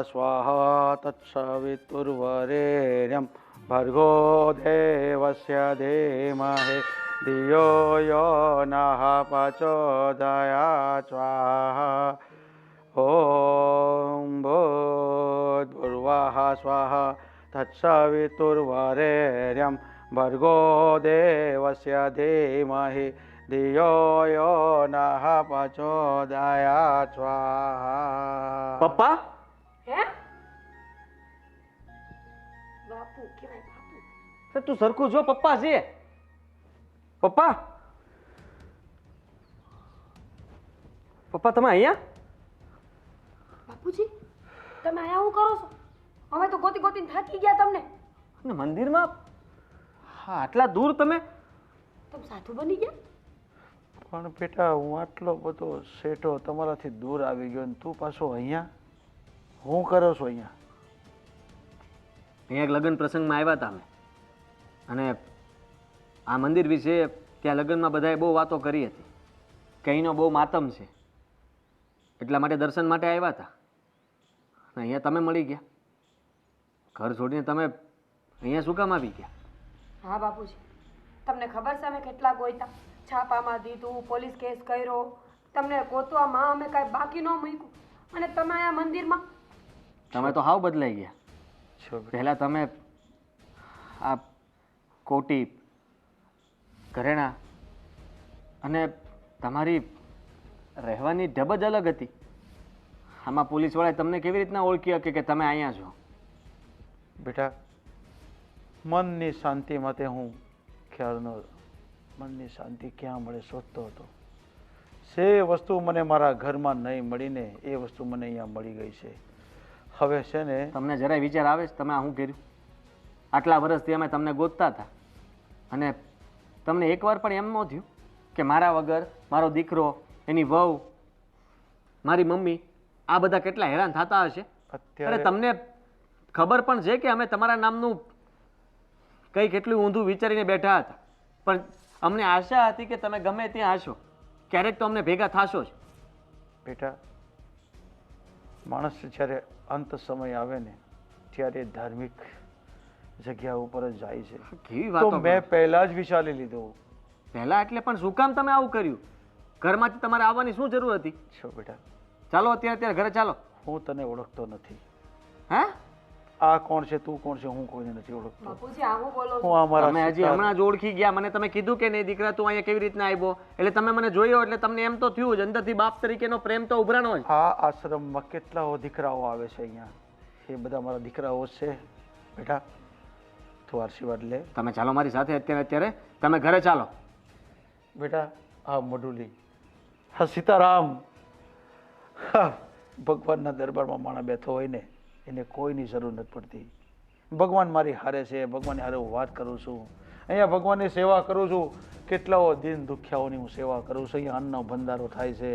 स्वाहा तत्सवितुर्वरेण्यं भर्गो देवस्य धीमहि धियो यो नः प्रचोदयात् स्वाहा ॐ भूर्भुवः स्वाहा तत्सवितुर्वरेण्यं भर्गो देवस्य धीमहि धियो यो नः प्रचोदयात् स्वाहा। પપ્પા હે બાપુ કેવાય બાપુ? તું સરખું જો. પપ્પા છે. પપ્પા પપ્પા તમે અહીંયા? બાપુજી તમે આયા શું કરો છો? અમે તો ગોતી ગોતીને થાકી ગયા તમને. અને મંદિરમાં હા આટલા દૂર તમે સાધુ બની ગયા? પણ બેટા હું આટલો બધો સેટો તમારાથી દૂર આવી ગયો ને તું પાછો અહીંયા હું કરો છો અહીંયા? અહીંયા એક લગ્ન પ્રસંગમાં આવ્યા હતા અમે, અને આ મંદિર વિશે ત્યાં લગ્નમાં બધાએ બહુ વાતો કરી હતી કે અહીંનો બહુ માતમ છે, એટલા માટે દર્શન માટે આવ્યા હતા. અને અહીંયા તમે મળી ગયા. ઘર છોડીને તમે અહીંયા શું કામ આવી ગયા? હા બાપુજી, તમને ખબર છે અમે કેટલા ગોઈતા, છાપામાં દીધું, પોલીસ કેસ કર્યો, તમને ગોતવામાં અમે કાંઈ બાકી ન મૂક્યું, અને તમે આ મંદિરમાં. તમે તો હાવ બદલાઈ ગયા. પહેલાં તમે આ કોટી, ઘરેણા અને તમારી રહેવાની ઢબ જ અલગ હતી. આમાં પોલીસવાળાએ તમને કેવી રીતના ઓળખી શકે કે તમે અહીંયા છો? બેટા મનની શાંતિ માટે હું ખ્યાલનો મનની શાંતિ ક્યાં મળે શોધતો હતો. જે વસ્તુ મને મારા ઘરમાં નહીં મળીને એ વસ્તુ મને અહીંયા મળી ગઈ છે. હવે છે ને તમને જરાય વિચાર આવે છે તમે આ શું કર્યું? આટલા વર્ષથી અમે તમને ગોતતા હતા, અને તમને એકવાર પણ એમ ન થયું કે મારા વગર મારો દીકરો, એની વહુ, મારી મમ્મી આ બધા કેટલા હેરાન થતા હશે? અરે તમને ખબર પણ છે કે અમે તમારા નામનું કંઈ કેટલું ઊંધું વિચારીને બેઠા હતા, પણ અમને આશા હતી કે તમે ગમે ત્યાં હશો, ક્યારેક તો અમને ભેગા થશો જ. બેટા માણસ જ્યારે અંત સમય આવે ને ત્યારે ધાર્મિક જગ્યા ઉપર જ જાય છે. કેવી તો વાતો મેં પહેલા જ વિચારી લીધું. પહેલા એટલે પણ શું કામ તમે આવું કર્યું? ઘરમાંથી તમારે આવવાની શું જરૂર હતી? છો બેટા, ચાલો અત્યારે ઘરે ચાલો. હું તને ઓળખતો નથી. હે? આ કોણ છે, તું કોણ છે, હું કોઈને નથી ઓળખતો. બાપુજી આવું બોલો છો? હું અમારા તમે હજી હમણાં જ ઓળખી ગયા. મને તમે કીધું કે નહીં દીકરા તું અહીંયા કેવી રીતના આવ્યો, એટલે તમે મને જોયો એટલે તમને એમ તો થયું જ, અંદરથી બાપ તરીકેનો પ્રેમ તો ઉભરાણો જ. આ આશ્રમમાં કેટલાઓ દીકરાઓ આવે છે અહીંયા, એ બધા મારા દીકરાઓ છે. બેટા તું આશીર્વાદ લે. તમે ચાલો મારી સાથે અત્યારે તમે ઘરે ચાલો. બેટા આ મડુલી, હા સીતારામ, હા ભગવાનના દરબારમાં માણસ બેઠો હોય ને એને કોઈની જરૂર નથી પડતી. ભગવાન મારી હારે છે, ભગવાનની હારે હું વાત કરું છું, અહીંયા ભગવાનની સેવા કરું છું. કેટલાઓ દિન દુખ્યાઓની હું સેવા કરું છું. અહીંયા અન્નનો ભંડારો થાય છે.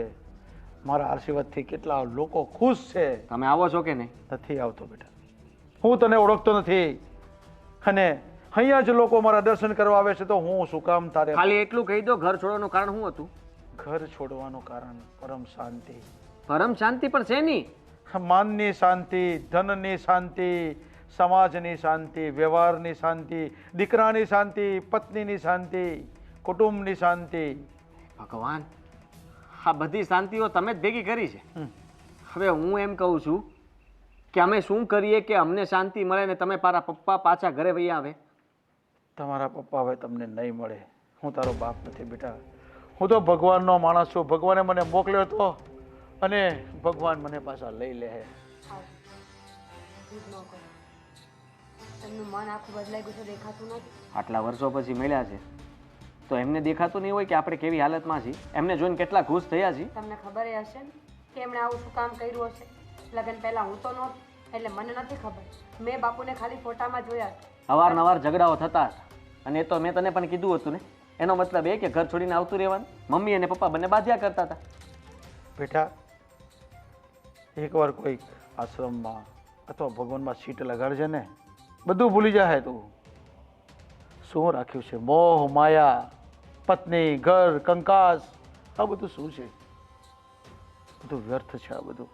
મારા આશીર્વાદથી કેટલા લોકો ખુશ છે. તમે આવો છો કે નહીં? નથી આવતો બેટા, હું તને ઓળખતો નથી, અને અહીંયા જ લોકો મારા દર્શન કરવા આવે છે તો હું શું કામ તારે? ખાલી એટલું કહી દો, ઘર છોડવાનું કારણ શું હતું? ઘર છોડવાનું કારણ પરમ શાંતિ. પરમ શાંતિ પણ છે નહીં. માનની શાંતિ, ધનની શાંતિ, સમાજની શાંતિ, વ્યવહારની શાંતિ, દીકરાની શાંતિ, પત્નીની શાંતિ, કુટુંબની શાંતિ. ભગવાન, આ બધી શાંતિઓ તમે જ ભેગી કરી છે. હવે હું એમ કહું છું કે અમે શું કરીએ કે અમને શાંતિ મળે ને તમે મારા પપ્પા પાછા ઘરે વહી આવે? તમારા પપ્પા હવે તમને નહીં મળે. હું તારો બાપ નથી બેટા, હું તો ભગવાનનો માણસ છું. ભગવાને મને મોકલ્યો હતો અને ભગવાન મને પાછા લઈ લે. એમનું મન આખું બદલાઈ ગયું છે, દેખાતું નથી. આટલા વર્ષો પછી મળ્યા છે તો એમને દેખાતું નહીં હોય કે આપણે કેવી હાલતમાં છીએ? એમને જોઈને કેટલા ખુશ થયા છીએ. તમને ખબર હશે ને કે એમણે આવું શું કામ કર્યું હશે? લગ્ન પહેલા હું તો નહોતી એટલે મને નથી ખબર. મેં બાપુને ખાલી ફોટામાં જોયા. અવારનવાર ઝઘડાઓ થતા હતા, અને એ તો મેં તને પણ કીધું હતું ને. એનો મતલબ એ કે ઘર છોડીને આવતું રહેવાનું. મમ્મી અને પપ્પા બંને બાધ્યા કરતા હતા. બેટા એકવાર કોઈક આશ્રમમાં અથવા ભગવાનમાં સીટ લગાડજે ને બધું ભૂલી જાય. તું શું રાખ્યું છે? મોહ માયા, પત્ની, ઘર, કંકાસ, આ બધું શું છે? બધું વ્યર્થ છે. આ બધું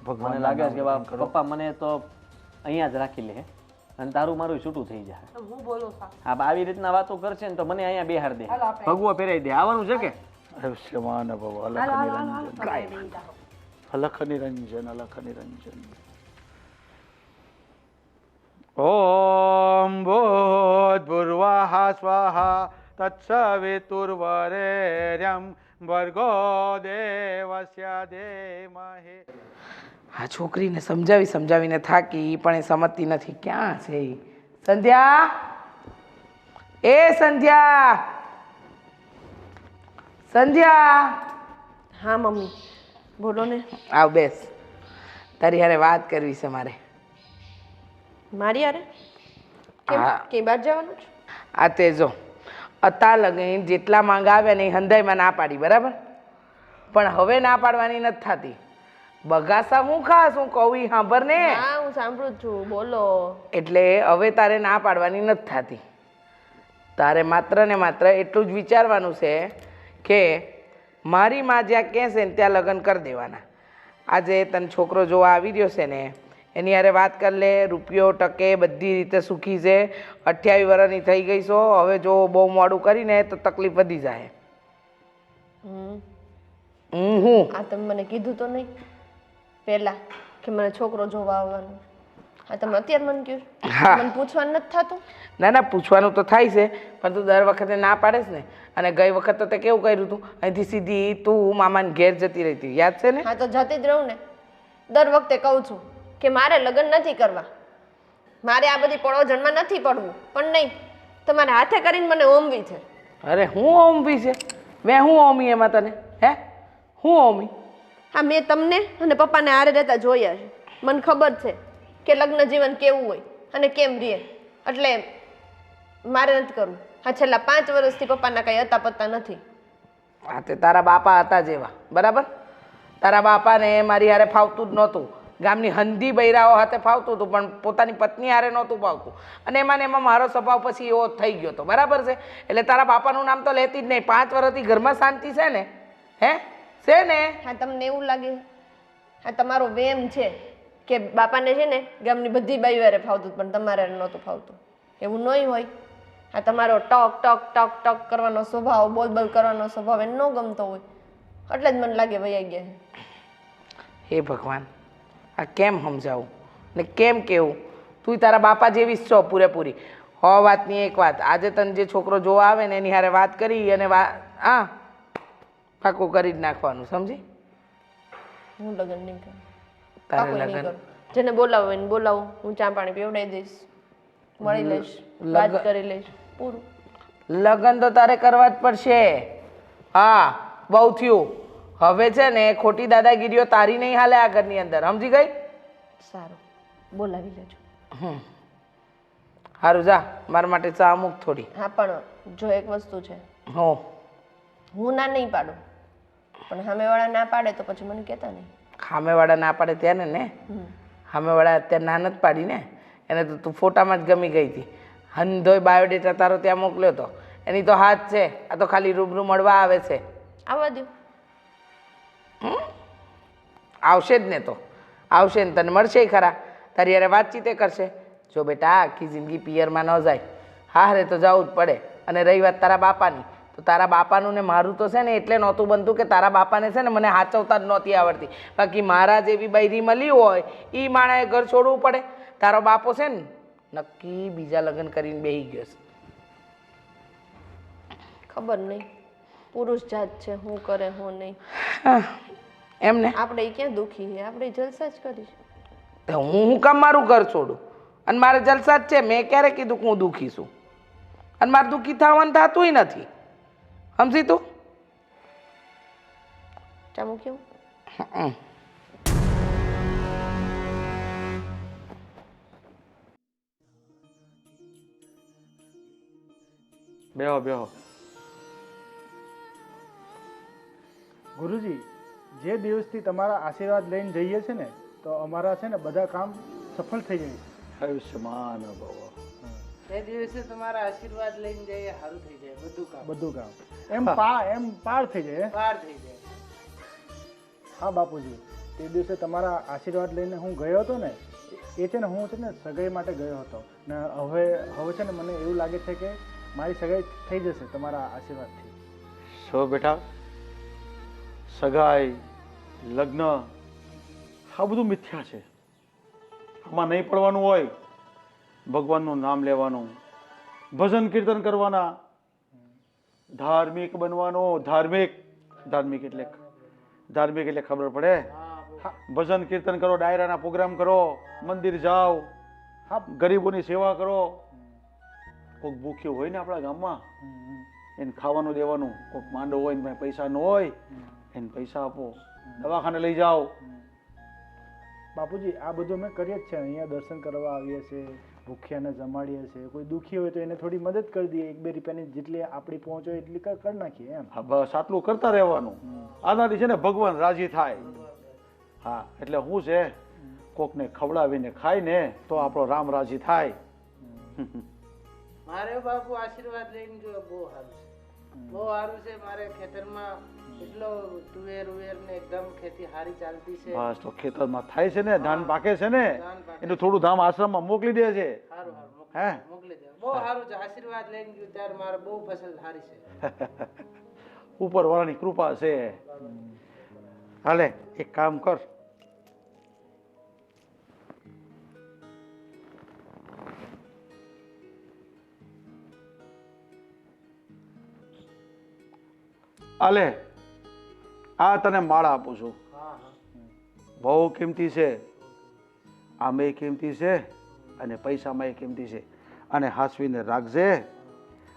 મને લાગે છે કે પપ્પા મને તો અહીંયા જ રાખી લે અને તારું મારું છૂટું થઈ જાય. હું બોલું સા હા આવી રીતના વાતો કરશે ને તો મને અહીંયા બેહાર દે, હાલો આપણે. ભગવો પહેરાઈ દે. આવવાનું છે કે આયુષ્યમાન ભવ હાલો અલખ હાલો હાલો નિરંજન તમે બેસી જાઓ. અલખ નિરંજન અલખ નિરંજન. ઓમ ભૂર્ભુવઃ સ્વાહા તત્સવિતુર્વરેણ્યં ભર્ગો દેવસ્ય ધીમહિ. આ છોકરીને સમજાવીને થાકી પણ એ સમજતી નથી. ક્યાં છે એ? સંધ્યા, એ સંધ્યા, સંધ્યા, હા મમ્મી બોલો ને. આવ બેસ, તારી હારે વાત કરવી છે મારે. મારી યારે કેમ હા. કઈ બહાર જવાનું છે? આ તે જો અત્યાર લગી જેટલા માંગ આવ્યા ને એ હંધાઈમાં ના પાડી, બરાબર? પણ હવે ના પાડવાની નથી થતી. બગાસા હું ખાસ, હું કહું ઈ સાંભળ ને. હા હું સાંભળું જ છું, બોલો. એટલે હવે તારે ના પાડવાની નથી થતી. તારે માત્ર ને માત્ર એટલું જ વિચારવાનું છે કે મારી માં જ્યાં કહેશે ને ત્યાં લગ્ન કરી દેવાના. આજે તને છોકરો જોવા આવી રહ્યો છે ને એની હારે વાત કરી લે. રૂપિયો ટકે, બધી રીતે સુખી છે. 28 વર્ષની થઈ ગઈ છો. હવે જો બહુ મોડું કરીને તો તકલીફ વધી જાય. હમ હું આ તમે મને કીધું તો નહીં પહેલા કે મને છોકરો જોવા આવવાનું? હા તમે અત્યારે મને કહ્યું? હા. મને પૂછવાનું નથી થતું? ના ના, પૂછવાનું તો થાય છે પણ તું દર વખતે ના પાડેસ ને. અને ગઈ વખત તો તે કેવું કર્યું તું, અહીંથી સીધી તું મામાને ઘેર જતી રહી હતી, યાદ છે ને? હા તો જતી જ રહું ને. દર વખતે કહું છું કે મારે લગ્ન નથી કરવા, મારે આ બધી પડોજણમાં નથી પડવું, પણ નહીં, તમારે હાથે કરીને મને ઓમવી છે. અરે હું ઓમવી છે? મેં હું ઓમી એમાં તને? હે હું ઓમી? હા મેં તમને અને પપ્પાને હારે રહેતા જોયા છે. મને ખબર છે કે લગ્ન જીવન કેવું હોય અને કેમ રહે, એટલે મારે નથી કરવું. હા છેલ્લા 5 વર્ષથી પપ્પાના કંઈ હતા પત્તા નથી. હા તે તારા બાપા હતા જેવા, બરાબર? તારા બાપાને મારી હારે ફાવતું જ નહોતું. ગામની હંધી બૈરાઓ હાથે ફાવતું હતું પણ પોતાની પત્ની હારે નહોતું ફાવતું. અને એમાં ને એમાં મારો સ્વભાવ પછી એવો થઈ ગયો હતો, બરાબર છે? એટલે તારા બાપાનું નામ તો લેતી જ નહીં. 5 વર્ષથી ઘરમાં શાંતિ છે ને? હે છે ને? હા તમને એવું લાગે હા તમારો વેમ છે કે બાપાને છે ને ગામની બધી બાઈઓ હારે ફાવતું પણ તમારે હારે નહોતું ફાવતું. એવું નહીં હોય. આ તમારો ટક ટક ટક ટક કરવાનો સ્વભાવ, બોલ બોલ કરવાનો સ્વભાવ એને ન ગમતો હોય એટલે જ મને લાગે વયા ગયા છે. હે ભગવાન, આ કેમ સમજાવું ને કેમ કેવું? તું તારા બાપા જેવી જ છો પૂરેપૂરી. વાતની એક વાત, આજે તને જે છોકરો જોવા આવે ને એની હારે વાત કરી અને હા પાકું કરી જ નાખવાનું, સમજી? હું લગ્ન નહીં કરું. તારે પાકું નહીં લગ્ન કરું. જેને બોલાવો એને બોલાવો, હું ચા પાણી પીવડાવી દઈશ, મળી લઈશ, વાત કરી લઈશ, પૂરું. લગ્ન તો તારે કરવા જ પડશે. હા બહુ થયું. હવે છે ને ખોટી દાદાગીરીઓ તારી નહીં હાલે આ ઘરની અંદર, સમજી ગઈ? સારું બોલાવી લેજો. સારું જા, મારા માટે ચા અમુક થોડી. હા પણ જો એક વસ્તુ છે, હો હું ના નહીં પાડું પણ સામેવાળા ના પાડે તો પછી મને કહેતા નહીં. સામેવાળા ના પાડે ત્યારે ને? સામેવાળા અત્યારે ના નથી પાડી ને. એને તો તું ફોટામાં જ ગમી ગઈ હતી. હંધોય બાયોડેટા તારો ત્યાં મોકલ્યો હતો. એની તો હાથ છે, આ તો ખાલી રૂબરૂ મળવા આવે છે. આવવા દો. આવશે જ ને, તો આવશે ને, તને મળશે ખરા. તારી યારે વાતચીત કરશે. જો બેટા આખી જિંદગી પિયરમાં ન જાય, હારે તો જવું જ પડે. અને રહી વાત તારા બાપાની, તો તારા બાપાનું ને મારું તો છે ને એટલે નહોતું બનતું કે તારા બાપાને છે ને મને હાચવતા જ નહોતી આવડતી. બાકી મારા જેવી બૈરી મળી હોય એ માણસે ઘર છોડવું પડે. તારો બાપો છે ને નક્કી બીજા લગ્ન કરીને બેસી ગયો છે. ખબર નહીં પુરુષ જાત છે, શું કરે શું નહીં. એમ ને? આપણે ક્યાં દુખી છે? આપણે જલસા જ કરીશું. તો હું કામ મારું ઘર છોડું? અને મારે જલસા જ છે. મેં ક્યારે કીધું કે હું દુઃખી છું? અને મારે દુઃખી થવાનું થતુંય નથી, સમજી તું? ચામું કેવું? બેહો બેહો. ગુરુજી, જે દિવસથી તમારા આશીર્વાદ લઈને જઈએ છે ને તો અમારા છે ને બધા કામ સફળ થઈ જાય છે. આયુષ્યમાન ભવ. તે દિવસે તમારા આશીર્વાદ લઈને જઈએ સારું થઈ જાય બધું કામ એમ પાર થઈ જાય. પાર થઈ જાય. હા બાપુજી, તે દિવસે તમારા આશીર્વાદ લઈને હું ગયો હતો ને એ છે ને હું છે ને સગાઈ માટે ગયો હતો ને હવે છે ને મને એવું લાગે છે કે મારી સગાઈ થઈ જશે તમારા આશીર્વાદથી. શું બેટા, સગાઈ, લગ્ન આ બધું મિથ્યા છે. આમાં નહીં પડવાનું હોય. ભગવાનનું નામ લેવાનું, ભજન કીર્તન કરવાના, ધાર્મિક બનવાનું. ધાર્મિક એટલે ખબર પડે. ભજન કીર્તન કરો, ડાયરાના પ્રોગ્રામ કરો, મંદિર જાઓ, ગરીબોની સેવા કરો. કોઈક ભૂખ્યું હોય ને આપણા ગામમાં એને ખાવાનું દેવાનું. કોઈક માંડો હોય ને પૈસા ન હોય એને પૈસા આપો, દવાખાને લઈ જાઓ. બાપુજી આ બધું અમે કરીએ જ છે. અહીંયા દર્શન કરવા આવીએ છીએ, ભૂખ્યાને જમાડીએ છીએ. કોઈ દુઃખી હોય તો એને થોડી મદદ કરી દઈએ. 1-2 રૂપિયાની જેટલી આપણી પહોંચ હોય એટલી કરી નાખીએ એમ. હા, બસ આટલું કરતા રહેવાનું. આનાથી છે ને ભગવાન રાજી થાય. હા, એટલે હું છે કોકને ખવડાવીને ખાય ને તો આપણો રામ રાજી થાય. મારે બાપુ આશીર્વાદ લઈને જો બહુ સારું છે, બહુ સારું છે. મારે ખેતરમાં એટલો તુવેર ને એકદમ ખેતી સારી ચાલતી છે. બસ તો ખેતરમાં થાય છે ને, ધાન પાકે છે ને, એનું થોડું ધામ આશ્રમમાં મોકલી દે છે. સારું હે, મોકલી દે. બહુ સારું છે. આશીર્વાદ લઈને ગયું ત્યારે મારે બહુ ફસલ સારી છે. ઉપર વાળાની કૃપા છે. હાલે એક કામ કર, હાલે આ તને માળા આપું છું. બહુ કિંમતી છે, આમે કિંમતી છે અને પૈસામાં કિંમતી છે. અને હાસવીને રાખજે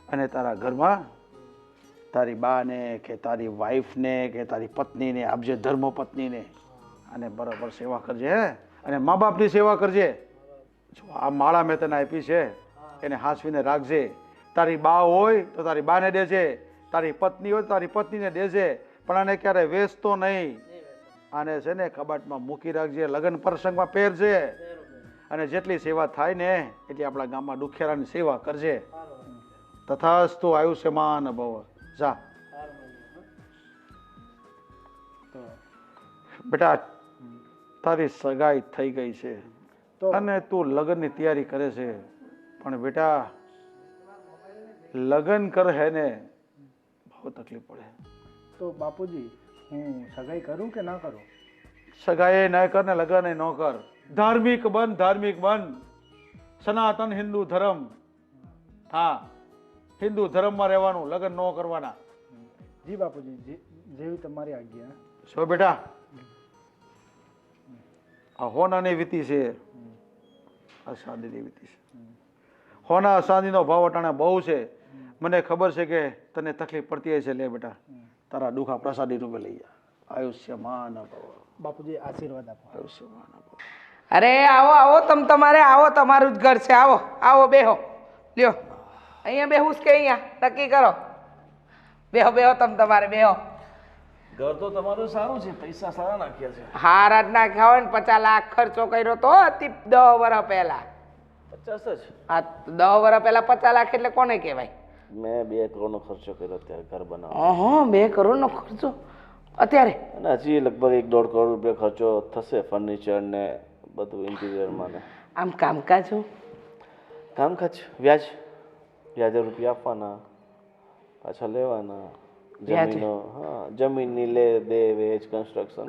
અને તારા ઘરમાં તારી બાને કે તારી વાઈફને કે તારી પત્નીને આપજે, ધર્મપત્નીને. અને બરાબર સેવા કરજે. અને મા બાપની સેવા કરજે. જો આ માળા મેં તને આપી છે એને હાસવીને રાખજે. તારી બા હોય તો તારી બાને દેજે, તારી પત્ની હોય તો તારી પત્નીને દેજે. પણ આને ક્યારે વેચતો નહીં. આને છે ને કબાટમાં મૂકી રાખજે, લગ્ન પ્રસંગમાં પહેરજે. અને જેટલી સેવા થાય ને એટલી આપણા ગામમાં દુખિયારાની સેવા કરજે. તથાસ્તુ આયુષ્યમાન ભવ. જા બેટા, તારી સગાઈ થઈ ગઈ છે અને તું લગ્નની તૈયારી કરે છે. પણ બેટા લગ્ન કર હે ને બહુ તકલીફ પડે. તો બાપુજી હું સગાઈ કરું કે ના કરું? સગાઈ ન કર ને લગ્ન ન કર. ધાર્મિક બન. સનાતન હિન્દુ ધર્મ. હા, હિન્દુ ધર્મમાં રહેવાનું, લગ્ન ન કરવાના. જી બાપુજી, જેવી તમારી આજ્ઞા. શું બેટા, આ હોનાની વીતી છે, અશાંતિની વીતી છે. હોના અશાંતિનો ભાવ અટાણે બહુ છે. મને ખબર છે કે તને તકલીફ પડતી હોય છે. લે બેટા, તારા દુઃખા પ્રસાદી રૂપે લઈ જા. આયુષ્યમાન ભવ. બાપુજી આશીર્વાદ આપો. આયુષ્યમાન ભવ. અરે આવો આવો, તમારે આવો, તમારું જ ઘર છે. આવો આવો, બેહો. લ્યો, અહીંયા બેહું કે અહીંયા નક્કી કરો. બેહો તમારે બેહો. ઘર તો તમારું સારું છે, પૈસા સારા નાખ્યા છે. હારા જ નાખ્યા હોય ને. 50 લાખ ખર્ચો કર્યો તો 10 વર્ષ પહેલા. 50 જ. આ 10 વર્ષ પહેલા 50 લાખ એટલે કોને કહેવાય? મેં 2 કરોડનો ખર્ચો કર્યો ત્યારે ઘર બનાવવા. 2 કરોડનો ખર્ચો અત્યારે? અને હજી લગભગ 1-1.5 કરોડ રૂપિયા ખર્ચો થશે, ફર્નિચર ને બધું ઇન્ટિરિયરમાં ને. આમ કામકાજ વ્યાજે રૂપિયા આપવાના, પાછા લેવાના. જમીનો, હા, જમીનની લે દે વેચ, કન્સ્ટ્રક્શન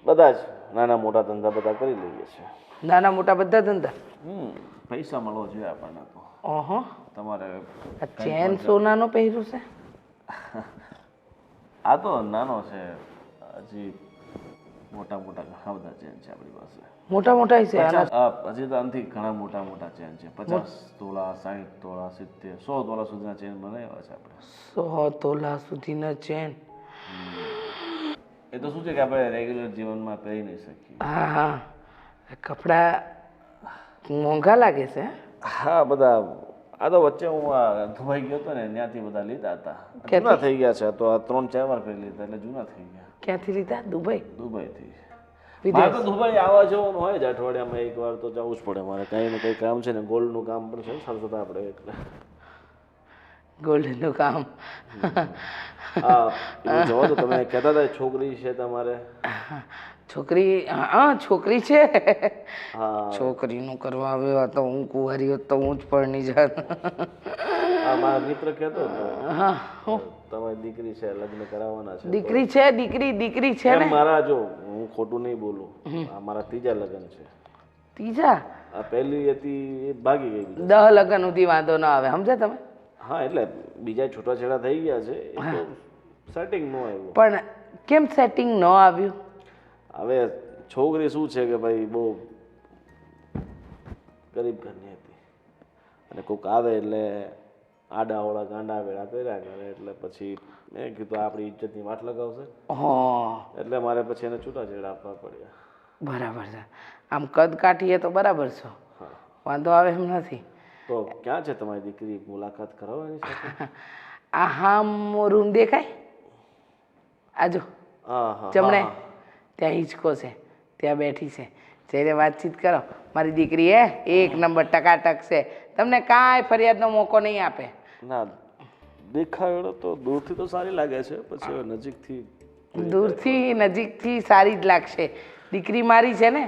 બધા જ નાના મોટા ધંધા બધા કરી લઈએ છીએ. નાના મોટા બધા ધંધા? પૈસા મળવો જોઈએ આપણને તો. તમારે ચેન સોનાનો પહેર્યું છે? આ તો નાનો છે, હજી મોટા ઘણા બધા ચેન છે આપણી પાસે. મોટા છે? હજી તો આનાથી ઘણા મોટા ચેન છે. 50 તોલા, 60 તોલા, 70, 100 તોલા સુધીના ચેન બનાવ્યા છે આપણે. 100 તોલા સુધીના ચેન? એ તો શું છે કે આપણે રેગ્યુલર જીવનમાં પહેરી નહીં શકીએ. હા, કપડા મોંઘા લાગે છે. હા, બધા. આ તો વચ્ચે હું દુબઈ ગયો હતો ને, ત્યાંથી બધા લીધા હતા. જૂના થઈ ગયા છે. તો આ 3-4 વાર કરી લીધા એટલે જૂના થઈ ગયા. ક્યાંથી લીધા? દુબઈથી. મારે તો દુબઈ આવવા જવાનું હોય જ, અઠવાડિયામાં 1 વાર તો જવું જ પડે મારે. કંઈ ને કંઈ કામ છે ને, ગોલ્ડનું કામ પણ છે સરસતા આપણે. એટલે ગોલ્ડનું કામ. એ જવા દો, તમે કહેતા હતા છોકરી છે તમારે. છોકરી, હા છોકરી છે. હા છોકરીનું કરવા આવ્યો તો હું કુંવારી હોત તો હું જ પરણી જાત. મારા મિત્ર કહેતો હતો હા હું તમારી દીકરી છે, લગ્ન કરાવવાના છે. દીકરી છે, દીકરી છે એમ ને. મારા, જો હું ખોટું નહીં બોલું, આ મારા ત્રીજા લગ્ન છે. ત્રીજા? આ પહેલી હતી એ ભાગી ગઈ બીજા. 10 લગ્ન સુધી વાંધો ન આવે, સમજ્યા તમે? હા એટલે બીજા છૂટાછેડા થઈ ગયા છે, એ તો સેટિંગ ન આવ્યું. પણ કેમ સેટિંગ ન આવ્યું? હવે છોકરી શું છે કે ભાઈ બહુ ગરીબ ઘરની હતી, અને કોઈક આવે એટલે આડાવડા ગાંડા વેળા કર્યા કરે, એટલે પછી મેં કીધું આપણી ઇજ્જતની વાટ લગાવશે, એટલે મારે પછી એને છૂટાછેડા આપવા પડ્યા. બરાબર છે. આમ કદ કાઠીએ તો બરાબર છો, વાંધો આવે એમ નથી. તો ક્યાં છે તમારી દીકરી? મુલાકાત કરાવો એની સાથે. આ હા રૂમ દેખાય આજો હા હા જમણે, ત્યાં હિંચકો છે, ત્યાં બેઠી છે, જઈને વાતચીત કરો. મારી દીકરી એક નંબર ટકાટક છે, તમને કાંઈ ફરિયાદનો મોકો નહીં આપે. ના, દેખાયો તો દૂરથી તો સારી લાગે છે, પછી હવે નજીકથી દૂરથી નજીકથી સારી જ લાગશે. દીકરી મારી છે ને,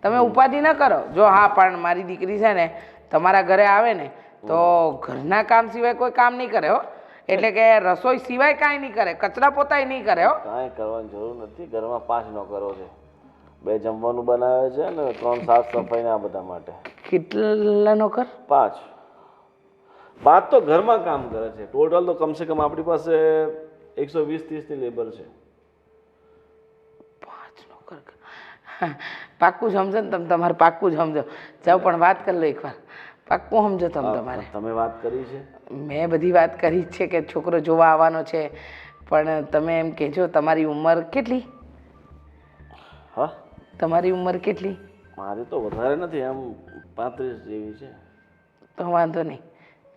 તમે ઉપાધિ ન કરો. જો હા, પણ મારી દીકરી છે ને તમારા ઘરે આવે ને તો ઘરના કામ સિવાય કોઈ કામ નહીં કરે હો. એટલે કે રસોઈ સિવાય કાંઈ નહીં કરે, કચરા પોતાય નહીં કરે હો. કાંઈ કરવાની જરૂર નથી. ઘરમાં 5 નોકરો છે, 2 જમવાનું બનાવે છે ને 3 સાફ સફાઈ આ બધા માટે. કેટલા નોકર? 5 તો ઘરમાં કામ કરે છે. ટોટલ તો કમસે કમ આપણી પાસે 120-130 ની લેબર છે. 5 નોકર? પાક્કું સમજો ને તમે, તમારે પાક્કું જ સમજો. જાઓ પણ વાત કરી લો એકવાર, પાક્કું સમજો તમે. તમારે તમે વાત કરી છે? મેં બધી વાત કરી જ છે કે છોકરો જોવા આવવાનો છે, પણ તમે એમ કહેજો તમારી ઉંમર કેટલી? હા, તમારી ઉંમર કેટલી? મારી તો વધારે નથી, આમ 35 જેવી છે. તો વાંધો નહીં,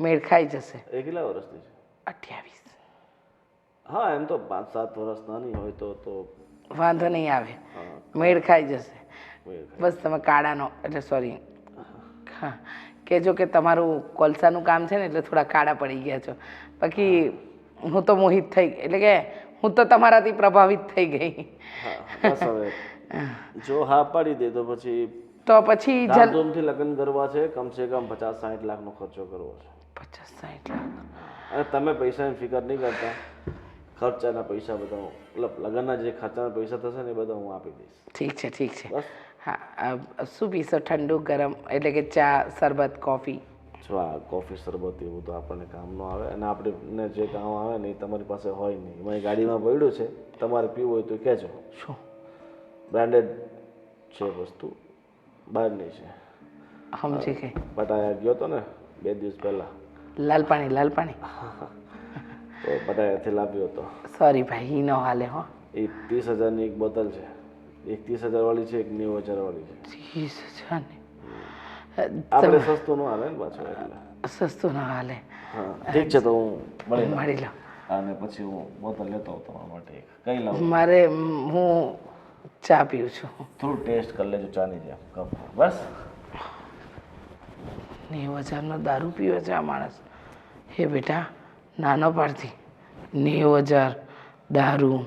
મેળ ખાઈ જશે. એ કેટલા વર્ષની છે? 28. હા, એમ તો 5-7 વર્ષ નાની હોય તો વાંધો નહીં આવે, મેળ ખાઈ જશે. મેળ બસ તમે કાળાનો, એટલે સોરી, હા કહેજો કે તમારું કોલસાનું કામ છે ને એટલે થોડા કાળા પડી ગયા છો. બાકી હું તો મોહિત થઈ ગઈ, એટલે કે હું તો તમારાથી પ્રભાવિત થઈ ગઈ. બસ હવે જો હા પાડી દે તો પછી ધામધૂમથી લગ્ન કરવા છે, કમસે કમ 50-60 લાખનો ખર્ચો કરવો છે. 50-60 લાખ? અને તમે પૈસાની ફિકર નહીં કરતા, ખર્ચાના પૈસા બધા મતલબ લગ્નના જે ખર્ચાના પૈસા થશે ને એ બધા હું આપી દઈશ. ઠીક છે, ઠીક છે. બસ. હા, શું પીશો? ઠંડુ, ગરમ, એટલે કે ચા, શરબત, કોફી? જો આ કોફી શરબત એવું તો આપણને કામ ન આવે, અને આપણે જે કામ આવે ને એ તમારી પાસે હોય નહીં. મારી ગાડીમાં પડ્યું છે, તમારે પીવું હોય તો કહેજો. શું બ્રાન્ડેડ છે વસ્તુ, બહારની છે. સમજી ગઈ. પટાયા ગયો હતો ને 2 દિવસ પહેલાં, લાલ પાણી, લાલ પાણી. તો પટાયાથી લાવ્યો હતો. સોરી ભાઈ, નો હાલે હો. એ 30,000ની એક બોટલ છે, એક 30,000 વાળી છે, એક 90,000 વાળી છે. 30,000 ની? આપણે સસ્તું ન હાલે ને પાછું, એટલે સસ્તું ના હાલે. હા ઠીક છે, તો હું મળી લો. અને પછી હું બોટલ લેતો હોઉં તમારા માટે. કઈ લાવું? મારે, હું ચા પીઉં છું. થોડું ટેસ્ટ કરી લેજો ચાની જેમ કપ. બસ. 90,000નો દારૂ પીવે છે આ માણસ. હે બેટા, નાનો પાડતી 90,000 દારૂ,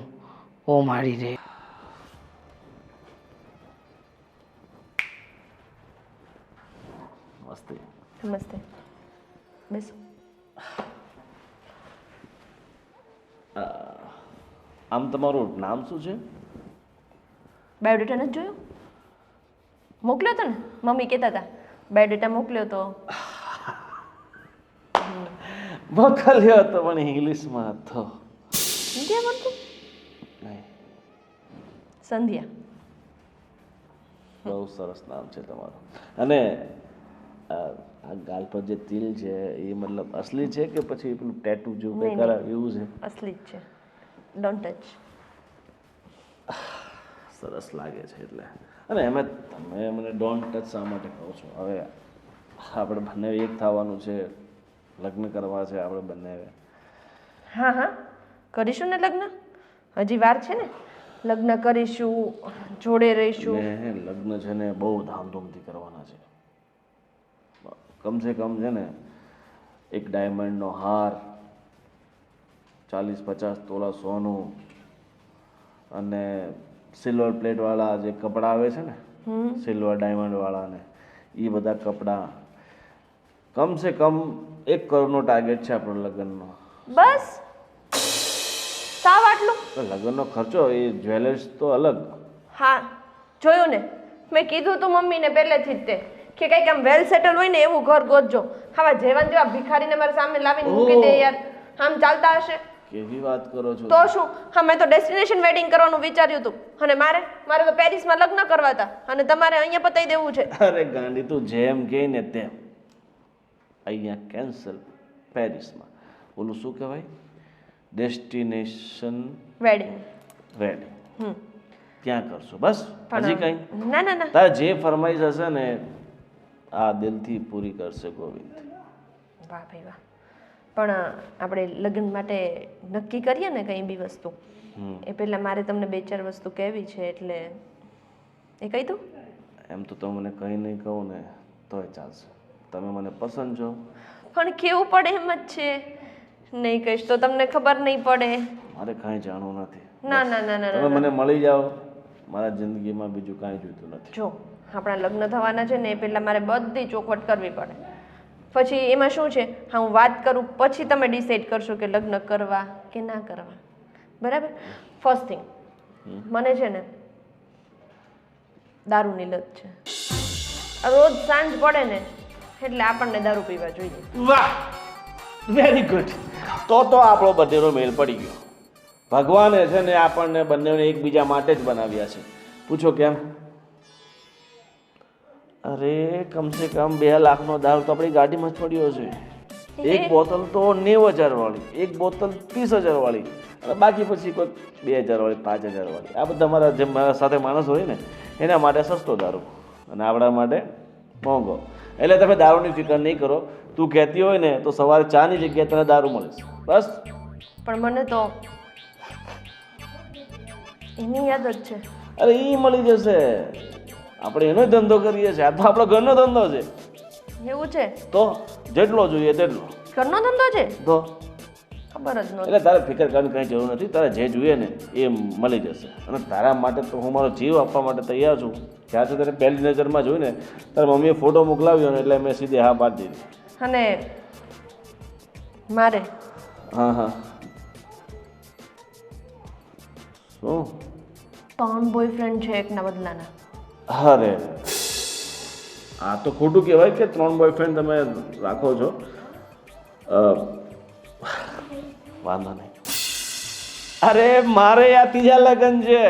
ઓ મારી રે. મસ્તી. નમસ્તે, બેસો. આમ તમારું નામ શું છે? બાયોડેટા નથી જોયો? મોકલ્યો તો ને, મમ્મી કહેતા હતા બાયોડેટા મોકલ્યો તો. મોકલ્યો હતો પણ ઇંગ્લિશમાં હતો. સંધ્યા બોલતું? નહીં. સંધ્યા. બહુ સરસ નામ છે તમારું. અને આ ગાલ પર જે તિલ છે એ મતલબ અસલી છે કે પછી પેલું ટેટુ જેવું કંઈ કરાવ્યું એવું છે? અસલી જ છે, ડોન્ટ ટચ. સરસ લાગે છે એટલે. અને એમ તમે મને ડોન્ટ ટચ શા માટે કહો છો? હવે આપણે બંને એક થવાનું છે, લગ્ન કરવા છે આપણે બંને. હા હા, કરીશું ને લગ્ન, હજી વાર છે ને. લગ્ન કરીશું, જોડે રહીશું. ને લગ્ન છે ને બહુ ધામધૂમથી કરવાના છે. કમસે કમ છે ને એક ડાયમંડનો હાર, 40-50 તોલા સોનું અને સિલ્વર પ્લેટવાળા જે કપડાં આવે છે ને, સિલ્વર ડાયમંડવાળા ને એ બધા કપડાં, કમસે કમ 1 કરોડનો ટાર્ગેટ છે આપણો લગ્નનો. બસ સાવ આટલું? તો લગ્નનો ખર્ચો એ જ્વેલર્સ તો અલગ. હા જોયું ને, મેં કીધું તું મમ્મીને પહેલેથી જ તે કે કંઈક આમ વેલ સેટલ હોય ને એવું ઘર ગોતજો. હવે જેવા જેવા ભિખારીને મારી સામે લાવીને મૂકી દે યાર, આમ ચાલતા હશે? કેવી વાત કરો છો? તો શું, હા મેં તો ડેસ્ટિનેશન વેડિંગ કરવાનું વિચાર્યું હતું અને મારે તો પેરિસમાં લગ્ન કરવા હતા અને તમારે અહીંયા પતાવી દેવું છે. અરે ગાંડી, તું જેમ કહે ને તેમ. અહીંયા કેન્સલ, પેરિસમાં ઓલું શું કહેવાય, ડેસ્ટિનેશન વેડિંગ. વેડિંગ ત્યાં કરશું બસ. હજી કંઈ? ના ના ના, તારે જે ફરમાઈશ હશે ને આ દિલથી પૂરી કરશે ગોવિંદ. વાહ ભાઈ વાહ. પણ આપણે લગ્ન માટે નક્કી કરીએ ને કંઈ બી વસ્તુ, એ પહેલાં મારે તમને 2-4 વસ્તુ કહેવી છે, એટલે એ કહી દઉં? એમ તો મને કંઈ નહીં કહું ને તોય ચાલશે. તમે મને પસંદ છો. પણ કેવું પડે એમ જ છે, નહીં કહીશ તો તમને ખબર નહીં પડે. મારે કાંઈ જાણવું નથી. ના ના ના ના તમે મને મળી જાઓ, મારા જિંદગીમાં બીજું કાંઈ જોઈતું નથી. જો આપણા લગ્ન થવાના છે ને એ પહેલાં મારે બધી ચોખવટ કરવી પડે. પછી એમાં શું છે, હા હું વાત કરું પછી તમે ડિસાઈડ કરશો કે લગ્ન કરવા કે ના કરવા, બરાબર? ફર્સ્ટ થિંગ, મને છે ને દારૂની લત છે. રોજ સાંજ પડે ને એટલે આપણને દારૂ પીવા જોઈએ. વાહ, વેરી ગુડ. તો આપણો બધેનો મેલ પડી ગયો. ભગવાને છે ને આપણને બંનેને એકબીજા માટે જ બનાવ્યા છે. પૂછો કેમ? અરે કમસે કમ 2 લાખનો દારૂ તો આપણી ગાડીમાં છોડ્યો છે. એક બોટલ તો 90,000 વાળી, એક બોટલ 30,000 વાળી, અને બાકી પછી કોઈ 2,000 વાળી, 5,000 વાળી. આ બધા મારા જે મારા સાથે માણસ હોય ને એના માટે સસ્તો દારૂ અને આપણા માટે મોંઘો. એટલે તમે દારૂની ફિકર નહીં કરો. તું કહેતી હોય ને તો સવારે ચાની જગ્યાએ તને દારૂ મળે બસ. પણ મને તો એની યાદ જ છે. અરે એ મળી જશે. આપણે એનો ધંધો કરીએ છીએ. આ તો આપણો ઘરનો ધંધો છે. એવું છે? તો જેટલો જોઈએ તેટલો. ઘરનો ધંધો છે તો ખબર જ નહોતી. એટલે તારે ફિકર કરવાની કંઈ જરૂર નથી. તારે જે જોઈએ ને એ મળી જશે. અને તારા માટે તો હું મારો જીવ આપવા માટે તૈયાર છું. જ્યાં સુધી તને પહેલી નજરમાં જોઈને તારા મમ્મીએ ફોટો મોકલાવ્યો ને એટલે મેં સીધે હા પાડી દીધી. અને મારે હા શું? 3 બોયફ્રેન્ડ છે એકના બદલાના. અરે આ તો ખોટું કહેવાય કે 3 બોયફ્રેન્ડ તમે રાખો છો. વાંધો નહીં. અરે મારે આ 3જા લગ્ન છે.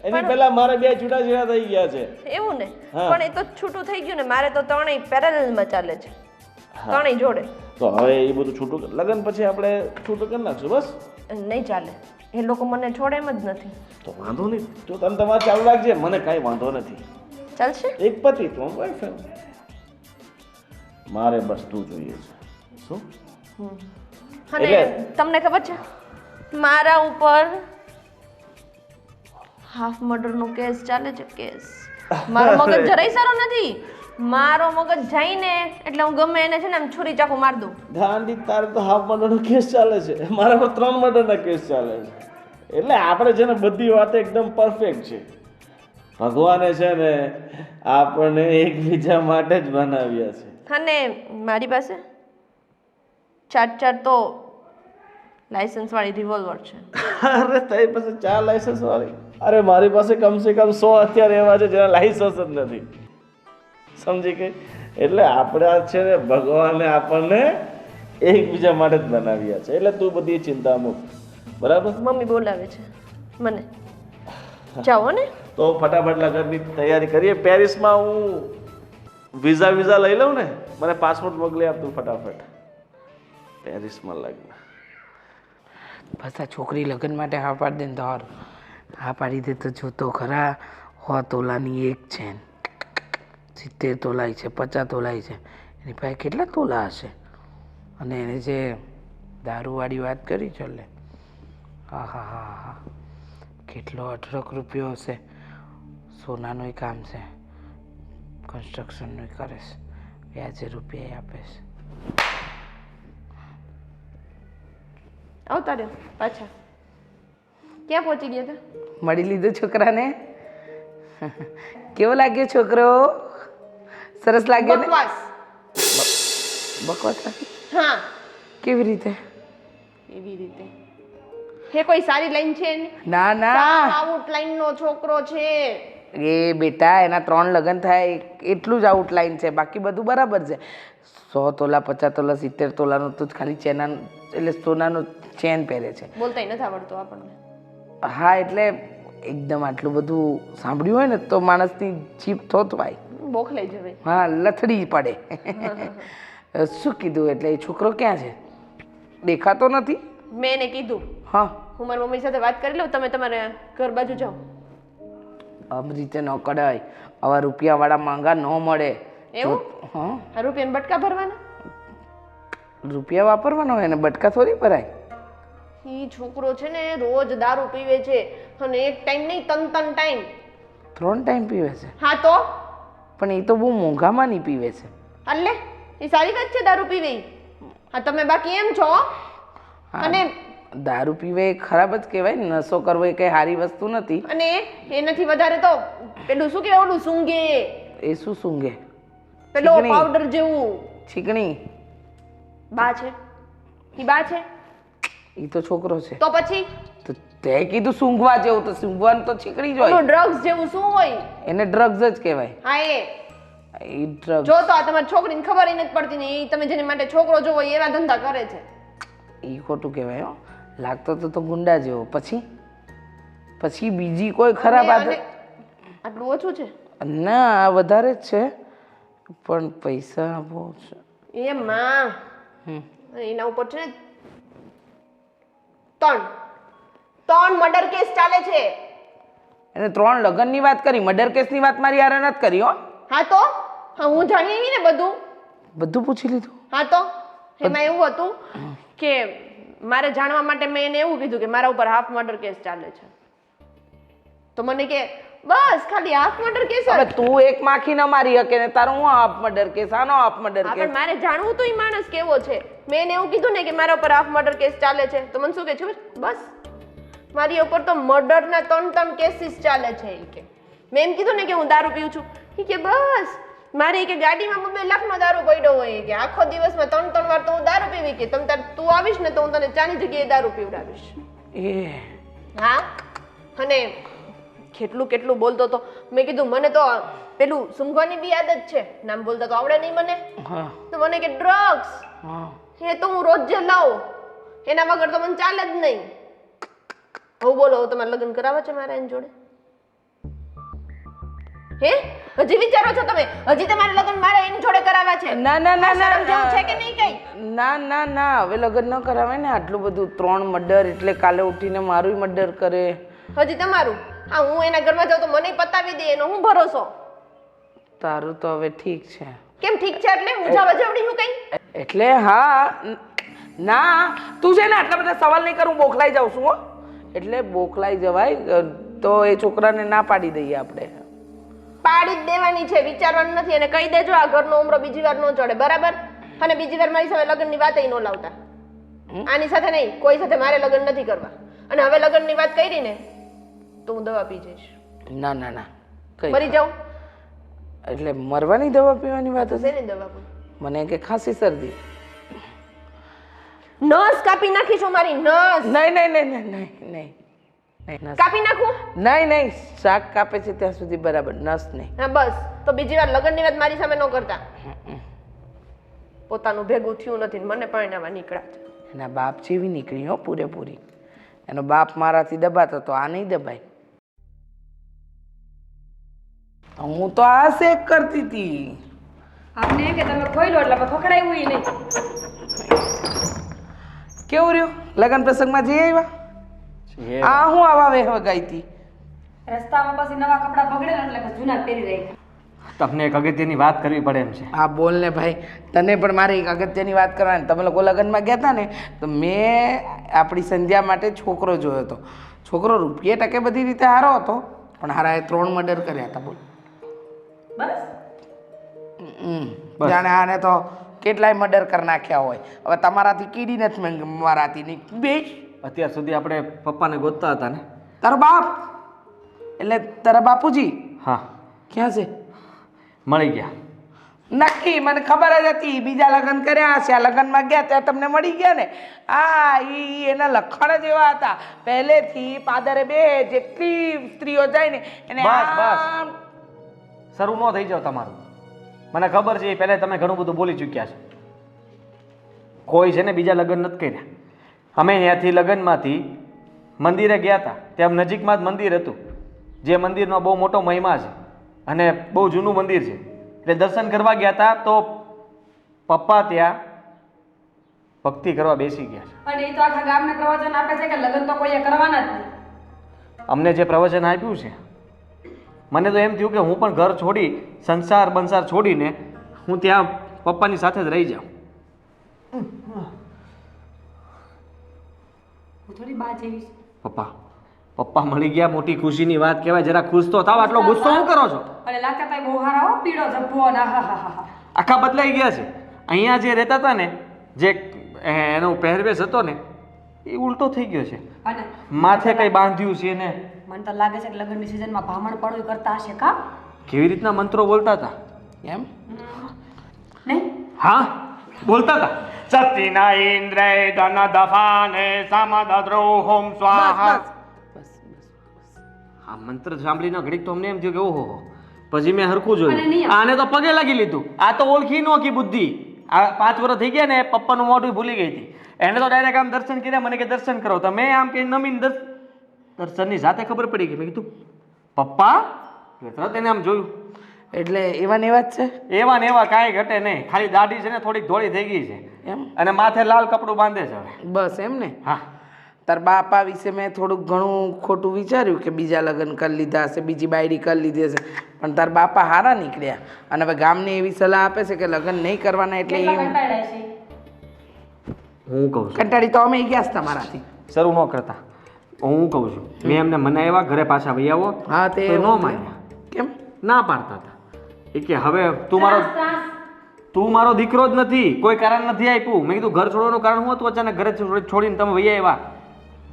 એની પહેલા મારે 2 છૂટાછેડા થઈ ગયા છે. એવું ને? પણ એ તો છૂટું થઈ ગયું ને. મારે તો 3ય પેરેલલમાં ચાલે છે, 3ય જોડે. તો હવે એ બધું છૂટું લગ્ન પછી આપણે છૂટું કરી નાખશું બસ. નહીં ચાલે, એ લોકો મને છોડે એમ જ નથી. તો વાંધો નહીં, જો તમે તમારે ચાલુ રાખજે, મને કાંઈ વાંધો નથી. ચાલશે? એક પતિ 3 બોયફ્રેન્ડ. મારે બસ તું જોઈએ છે. શું? અને તમને ખબર છે મારા ઉપર હાફ મર્ડરનો કેસ ચાલે છે. કેસ મારો મગજ જરાય સારો નથી. મારો મગજ જઈને એટલે હું ગમે એને છે ને આમ છુરી ચાકુ માર દઉં. ગાંડી, તારે તો હાફ મર્ડરનો કેસ ચાલે છે, મારા પર 3 મર્ડરના કેસ ચાલે છે. એટલે આપણે છે ને બધી વાત એકદમ પરફેક્ટ છે. ભગવાને છે ને આપણને એકબીજા માટે જ બનાવ્યા છે. અને મારી પાસે 4 તો લાયસન્સ વાળી રિવોલ્વર છે. અરે તારી પાસે 4 લાયસન્સ વાળી? અરે મારી પાસે કમસે કમ 100 અત્યારે એવા છે જેના લાયસન્સ જ નથી. સમજી ગઈ? એટલે આપણે છે ને ભગવાને આપણને એકબીજા માટે જ બનાવ્યા છે. એટલે તું બધી ચિંતા મૂક, બરાબર? મમ્મી બોલાવે છે મને. જાઓ ને. તો ફટાફટ લગ્નની તૈયારી કરીએ. પેરિસમાં હું વિઝા લઈ લઉં ને, મને પાસપોર્ટ મોકલી આપ તું ફટાફટ. પેરિસમાં લગ્ન. બસ આ છોકરી લગ્ન માટે હા પાડી દે ને તો હારું. હા પાડી દે તો જો તો ખરા. 100 તોલાની એક છે, 70 તોલાઈ છે, 50 તોલાઈ છે. એની પાસે કેટલા તોલા હશે? અને એને જે દારૂવાળી વાત કરી ચાલે, હા હા હા હા, કેટલો 18 રૂપિયો હશે. સોનાનું કામ છે, કન્સ્ટ્રક્શનનું કરે છે, વ્યાજે રૂપિયા આપે છે. આવતા રહ્યો પાછા. ક્યાં પહોંચી ગયા હતા? મળી લીધો છોકરાને? કેવો લાગ્યો છોકરો? સરસ લાગ્યો ને? બકવાસ. બકવાસ લાગી? હા, કેવી રીતે? એવી રીતે. હે કોઈ સારી લાઈન છે એની? ના ના, આઉટલાઈન નો છોકરો છે. એ બેટા એના 3 લગ્ન થાય એટલું જ આઉટલાઈન છે, બાકી બધું બરાબર છે. 100 તોલા 50 તોલા 70 તોલાનો તો ખાલી ચેના એટલે સોનાનો ચેન પહેરે છે. બોલતાય નથી આવડતું આપણને. હા એટલે એકદમ આટલું બધું સાંભળ્યું હોય ને તો માણસની જીભ થોતવાય. બોખલાઈ જવાય. હા, લથડી પડે. શું કીધું? એટલે એ છોકરો ક્યાં છે? દેખાતો નથી. મેં એને કીધું હા, હું મારી મમ્મી સાથે વાત કરી લઉં, તમે તમારે ઘર બાજુ જાઓ. આમ રીતે ન કડાય. આવા રૂપિયાવાળા માંગા ન મળે. એવું? હા, આ રૂપિયાના બટકા ભરવાના? રૂપિયા વાપરવાનો હોય ને બટકા થોડી ભરાય. ઈ છોકરો છે ને રોજ દારૂ પીવે છે, અને એક ટાઈમ નહીં 3 ટાઈમ. 3 ટાઈમ પીવે છે? હા તો પણ એ તો બહુ મોંઘામાં નહીં પીવે છે. અલ્લે એ સારી વાત છે દારૂ પીવે ઈ. હા તમે બાકી એમ છો. અને દારૂ પીવે એ ખરાબ જ કહેવાય ને. નશો કરવો એ કઈ સારી વસ્તુ નથી. અને એનાથી વધારે તો પેલું શું કહેવાય ઓલું સૂંઘે. એ શું સૂંઘે? પેલો ચીકણી. પાવડર જેવું. ચીકણી? બા છે ઈ બા છે એ તો છોકરો છે. તો પછી તો તે કીધું સૂંઘવા જેવું, તો સૂંઘવાનું તો ચીકણી જ હોય. ઓલું ડ્રગ્સ જેવું શું હોય? એને ડ્રગ્સ જ કહેવાય. હા એ ડ્રગ્સ. જો તો આ તમારી છોકરીને ખબર નથી પડતી ને એ તમે જેની માટે છોકરો જોવો એ એવા ધંધા કરે છે. એ ખોટું કહેવાય. હો, લાગતો તો ગુંડા જેવો. પછી બીજી કોઈ ખરાબ આદત? આટલું ઓછું છે? ના, આ વધારે જ છે, પણ પૈસા બહુ છે. એ માં એના ઉપર છે ને 3 મર્ડર કેસ ચાલે છે. એને 3 લગ્નની વાત કરી, મર્ડર કેસની વાત મારી હારે નથી કરી. હો, હા તો હા હું જાણી આવી ને બધું પૂછી લીધું. હા તો એમાં એવું હતું કે મારે જાણવા માટે મેં એને એવું કીધું કે મારા ઉપર હાફ મર્ડર કેસ ચાલે છે. તો મને કે બસ ખાલી હાફ મર્ડર કેસ. હવે તું એક માખી ન મારી શકે ને તારું હું હાફ મર્ડર કેસ? આનો હાફ મર્ડર કેસ? પણ મારે જાણવું તો એ માણસ કેવો છે. મેં એને એવું કીધું ને કે મારા ઉપર હાફ મર્ડર કેસ ચાલે છે, તો મને શું કે છે બસ મારી ઉપર તો મર્ડરના 3 કેસીસ ચાલે છે. એ કે મેં એમ કીધું ને કે હું દારૂ પીઉં છું. એ કે બસ મારે કે ગાડીમાં 2 લાખનો દારૂ પડ્યો હોય કે આખો દિવસમાં 3 વાર તો હું દારૂ પીવી કે તું આવીશ ને તો હું તને ચાની જગ્યાએ દારૂ પીવડાવીશ. હા, અને કેટલું બોલતો તો. મેં કીધું મને તો પેલું સૂંઘવાની બી આદત છે, નામ બોલતા તો આવડે નહીં મને. તો મને કે ડ્રગ્સ એ તો હું રોજ જે લાવું એના વગર તો મને ચાલે જ નહીં. હું બોલો તમારે લગ્ન કરાવવા છે મારા એની જોડે? હે હજી વિચારો છો તમે? હજી તમારે લગ્ન મારે એની જોડે કરાવવા છે? ના ના ના ના જેવું છે કે નહીં કઈ? ના ના ના, હવે લગ્ન ન કરાવે ને. આટલું બધું 3 મર્ડર એટલે કાલે ઉઠીને મારું મર્ડર કરે. હજી તમારું? હા, હું એના ઘરમાં જાઉં તો મને પતાવી દે એનો હું ભરોસો? તારું તો હવે ઠીક છે. કેમ ઠીક છે? એટલે હું જવા જવડી હું કઈ? એટલે હા ના, તું છે ને આટલા બધા સવાલ નહીં કરું, બોખલાઈ જાઉં છું. હો, એટલે બોખલાઈ જવાય તો એ છોકરાને ના પાડી દઈએ આપણે. પાડી જ દેવાની છે, વિચારવાનું નથી. અને કહી દેજો આ ઘરનો ઉમરો બીજી વાર ન ચડે, બરાબર? અને બીજી વાર મારી સાથે લગ્નની વાત ન લાવતા. આની સાથે નહીં, કોઈ સાથે મારે લગ્ન નથી કરવા. અને હવે લગ્નની વાત કરી ને તો હું દવા પી જઈશ. ના ના ના, મરી જાઉં એટલે મરવાની દવા પીવાની વાત હશે? શેની દવા પીવું? મને કે ખાંસી શરદી? નસ કાપી નાખીશું મારી નસ. નહીં નહીં નહીં નહીં નહીં નહીં નહીં, કાપી નાખું? નહીં નહીં, શાક કાપે છે ત્યાં સુધી બરાબર, નસ નહીં. હા બસ, તો બીજી વાર લગ્નની વાત મારી સામે ન કરતા. પોતાનું ભેગું થયું નથી ને મને પરણાવવા નીકળ્યા છે. એના બાપ જેવી નીકળી. હો, પૂરેપૂરી. એનો બાપ મારાથી દબાતો તો આ નહીં દબાય. હું તો આ શેક કરતી હતી. આપને કે તમે ખોઈ લો એટલે ખખડાયું ય નહીં. કેવું રહ્યું લગ્ન પ્રસંગમાં જઈ આવ્યા? આ હું આવા વેહ ગાઈ હતી. રસ્તામાં પછી નવા કપડાં બગડે એટલે પછી જૂના પહેરી રહી. તમને એક અગત્યની વાત કરવી પડે એમ છે. હા બોલ ને ભાઈ, તને પણ મારી એક અગત્યની વાત કરવાની. તમે લોકો લગ્નમાં ગયા હતા ને તો મેં આપણી સંધ્યા માટે છોકરો જોયો હતો. છોકરો રૂપિયા ટકે બધી રીતે સારો હતો, પણ હારાએ 3 મર્ડર કર્યા હતા. બોલ. બસ જાણે આને તો કેટલાય મર્ડર કરી નાખ્યા હોય. હવે તમારાથી કીડી નથી મારાથી નહીં બેસ. અત્યાર સુધી આપણે પપ્પાને ગોતતા હતા ને. તારો બાપ એટલે તારા બાપુજી હા, ક્યાં છે? મળી ગયા. નક્કી, મને ખબર જ હતી. બીજા લગ્ન કર્યા હશે, આ લગ્નમાં ગયા ત્યાં તમને મળી ગયા ને. હા, એના લખણ જ એવા હતા પહેલેથી. પાદરે બે જેટલી સ્ત્રીઓ જાય ને એને બસ, બસ. આમ શરૂ ન થઈ જાવ તમારું. મને ખબર છે પહેલા તમે ઘણું બધું બોલી ચૂક્યા છો. કોઈ છે ને બીજા લગ્ન નથી કર્યા. અમે ત્યાંથી લગ્નમાંથી મંદિરે ગયા હતા. ત્યાં નજીકમાં જ મંદિર હતું, જે મંદિરનો બહુ મોટો મહિમા છે અને બહુ જૂનું મંદિર છે. એટલે દર્શન કરવા ગયા હતા તો પપ્પા ત્યાં ભક્તિ કરવા બેસી ગયા છે. અને એ તો આખા ગામને પ્રવચન આપે છે કે લગ્ન તો કોઈએ કરવાના જ નહીં. અમને જે પ્રવચન આપ્યું છે, મને તો એમ થયું કે હું પણ ઘર છોડી, સંસાર બંસાર છોડીને હું ત્યાં પપ્પાની સાથે જ રહી જાઉં. હું થોડી બા જેવી છું. પપ્પા મળી ગયા, મોટી ખુશીની વાત કહેવાય. જરા ખુશ તો થાવ, આટલો ગુસ્સો શું કરો છો? અને લાગતા તાય બહુ હારા હો, પીળો જબ્બો ને આહાહાહા. આખા બદલાઈ ગયા છે. અહીંયા જે રહેતા હતા ને, જે એનો પહેરવેશ હતો ને, એ ઉલટો થઈ ગયો છે. અને માથે કઈ બાંધ્યું છે ને. મને તો લાગે છે કે લગ્નની સિઝનમાં ભામણ પડવું કરતા હશે કા? કેવી રીતના મંત્રો બોલતા હતા એમ નહીં? હા, બોલતા હતા. સતીના ઇન્દ્રે ધન દફાને સમદદ્રોહમ સ્વાહા. આ મંત્ર સાંભળીને ઘડીક તો અમને એમ થયું કે ઓહો. પછી મેં હરખું અને જોયું, નિયમ. આને તો પગે લાગી લીધું. આ તો ઓળખી નોખી બુદ્ધિ. આ 5 વર્ષ થઈ ગયા ને, પપ્પાનું મોઢું ભૂલી ગઈ હતી. એને તો ડાયરેક્ટ આમ દર્શન કર્યા, મને કે દર્શન કરો. તો મેં આમ કે નમીન દર્શનની સાથે ખબર પડી ગઈ. મેં કીધું પપ્પા, તરત એને આમ જોયું. એટલે એવા ને એવા જ છે એવા ને એવા કાંઈ ઘટે નહીં. ખાલી દાઢી છે ને થોડીક ધોળી થઈ ગઈ છે એમ? અને માથે લાલ કપડું બાંધે છે હવે. બસ એમ ને. હા, તાર બાપા વિશે મેં થોડુંક ઘણું ખોટું વિચાર્યું કે બીજા લગ્ન કરી લીધા હશે, બીજી બાયડી કરી લીધી હશે, પણ તાર બાપા હારા નીકળ્યા. અને હવે ગામને એવી સલાહ આપે છે કે લગ્ન નહીં કરવાના. એટલે કેટલા એ કંટાળ્યા છે. હું કહું છું, કંટાળી તો અમે ગયા હતા તમારાથી. શરૂ ન કરતા. હું કહું છું, મેં એમને મનાવ્યા ઘરે પાછા વહી આવો. હા તે તો ન માન્યા. કેમ? ના પાડતા હતા. એ કે હવે તું મારો દીકરો જ નથી, કોઈ કારણ નથી આપ્યું. મેં કીધું ઘર છોડવાનું કારણ શું હતું? અચાનક ઘરે છોડીને તમે વહી આવ્યા.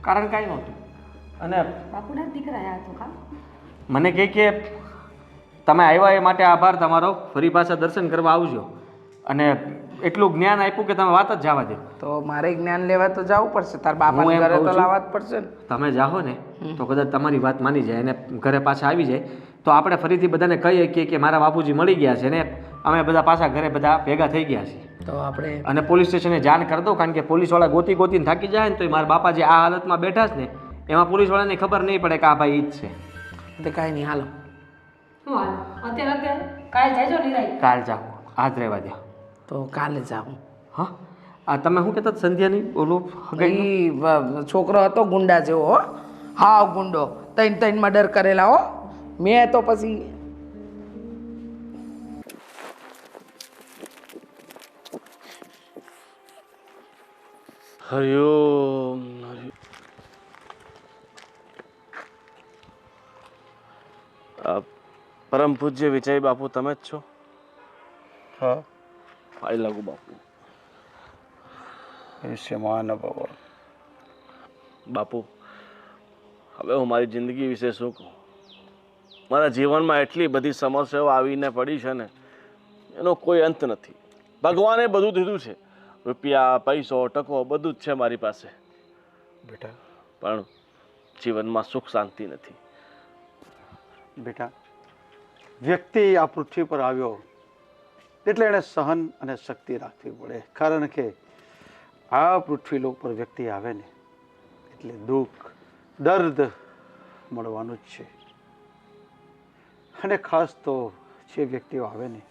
કારણ કાંઈ નહોતું. અને બાપુના જ દીકરા આયા તો કા? મને કહે કે તમે આવ્યા એ માટે આભાર તમારો, ફરી પાછા દર્શન કરવા આવજો. અને એટલું જ્ઞાન આપ્યું કે તમે વાત જ જવા દે. તો મારે જ્ઞાન લેવા તો જવું પડશે. તાર હું બાપા એમ ઘરે કહું તો છું, લાવવા જ પડશે ને. તમે જાઓ ને તો કદાચ તમારી વાત માની જાય અને ઘરે પાછા આવી જાય તો આપણે ફરીથી બધાને કહીએ કે મારા બાપુજી મળી ગયા છે ને અમે બધા પાછા ઘરે બધા ભેગા થઈ ગયા છીએ. તો આપણે અને પોલીસ સ્ટેશને જાણ કરી દો, કારણ કે પોલીસવાળા ગોતીને થાકી જાય ને તો મારા બાપા જે આ હાલતમાં બેઠા છે ને એમાં પોલીસવાળાને ખબર નહીં પડે કે આ ભાઈ ઈ જ છે. તે કાંઈ નહીં, હાલો. શું હાલ? અત્યારે કાલ જાયજો નિરાઈ. કાલ જાઓ, આજ રહેવા દો. તો કાલે જાઉં. હા, આ તમે શું કહેતા સંધ્યાની ઓલું એ છોકરો હતો ગુંડા જેવો હો, હાવ ગુંડો. ત્રણ મર્ડર કરેલા હો. મેં તો પછી હરિઓમ. પરમ પૂજ્ય વિજય બાપુ તમે જ છો? હા, આઈ લાગુ બાપુ. આયુષ્યમાન ભવ. બાપુ, હવે હું મારી જિંદગી વિશે શું કહું? મારા જીવનમાં એટલી બધી સમસ્યાઓ આવીને પડી છે ને, એનો કોઈ અંત નથી. ભગવાને બધું દીધું છે, રૂપિયા, પૈસો, ટકો બધું જ છે મારી પાસે, બેટા પણ જીવનમાં સુખ શાંતિ નથી. બેટા, વ્યક્તિ આ પૃથ્વી પર આવ્યો એટલે એણે સહન અને શક્તિ રાખવી પડે. કારણ કે આ પૃથ્વી લોક પર વ્યક્તિ આવે ને એટલે દુઃખ, દર્દ મળવાનું જ છે. અને ખાસ તો જે વ્યક્તિઓ આવે ને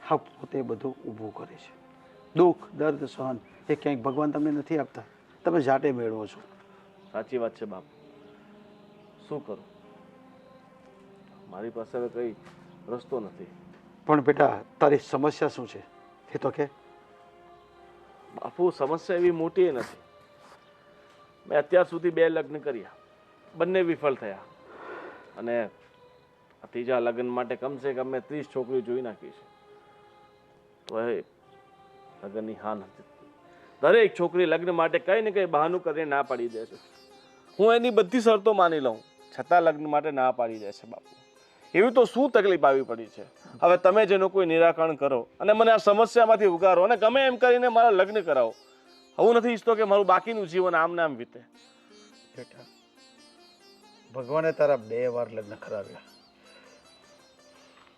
આ પોતે બધું ઊભું કરે છે. દુઃખ, દર્દ, સહન એ ક્યાંક ભગવાન તમને નથી આપતા, તમે જાતે મેળવો છો. સાચી વાત છે બાપુ. શું કરું? મારી પાસે હવે કઈ રસ્તો નથી. પણ બેટા, તારી સમસ્યા શું છે એ તો કે. બાપુ, સમસ્યા એવી મોટી નથી. મેં અત્યાર સુધી 2 લગ્ન કર્યા, બંને વિફળ થયા. અને આ ત્રીજા લગ્ન માટે કમસે કમ મેં 30 છોકરીઓ જોઈ નાખી છે. તો એ લગ્નની હા નથી. દરેક છોકરી લગ્ન માટે કંઈ ને કંઈ બહાનું કરીને ના પાડી દે છે. હું એની બધી શરતો માની લઉં છતાં લગ્ન માટે ના પાડી દે છે બાપુ. એવી તો શું તકલીફ આવી પડી છે. હવે તમે જેનું કોઈ નિરાકરણ કરો અને મને આ સમસ્યામાંથી ઉગારો અને ગમે એમ કરીને મારા લગ્ન કરાવો. હું નથી ઈચ્છતો કે મારું બાકીનું જીવન આમ ને આમ વીતે. બેટા, ભગવાને તારા 2 વાર લગ્ન કરાવ્યા.